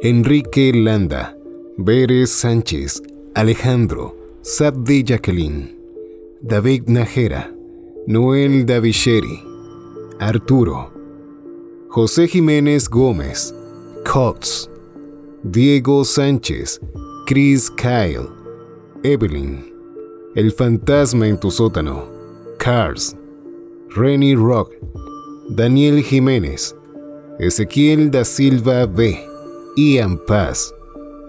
Enrique Landa, Beres Sánchez, Alejandro, Sabdi Jacqueline, David Najera, Noel Davicheri, Arturo, José Jiménez Gómez, Cox, Diego Sánchez, Chris Kyle, Evelyn, El Fantasma en tu Sótano, Cars, Renny Rock, Daniel Jiménez, Ezequiel da Silva B, Ian Paz,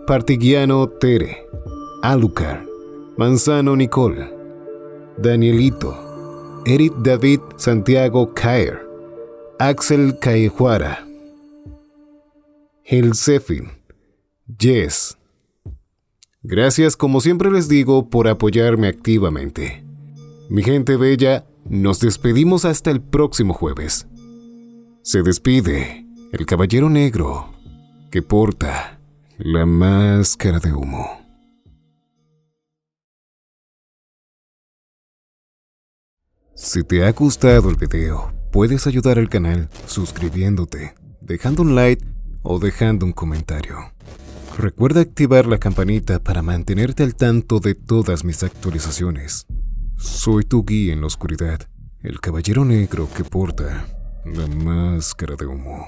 Partigiano Tere, Alucar, Manzano Nicole, Danielito, Eric David Santiago Caer, Axel Caejuara, Helsefin, Jess. Gracias, como siempre les digo, por apoyarme activamente. Mi gente bella, nos despedimos hasta el próximo jueves. Se despide el caballero negro que porta la máscara de humo. Si te ha gustado el video, puedes ayudar al canal suscribiéndote, dejando un like o dejando un comentario. Recuerda activar la campanita para mantenerte al tanto de todas mis actualizaciones. Soy tu guía en la oscuridad, el caballero negro que porta la máscara de humo.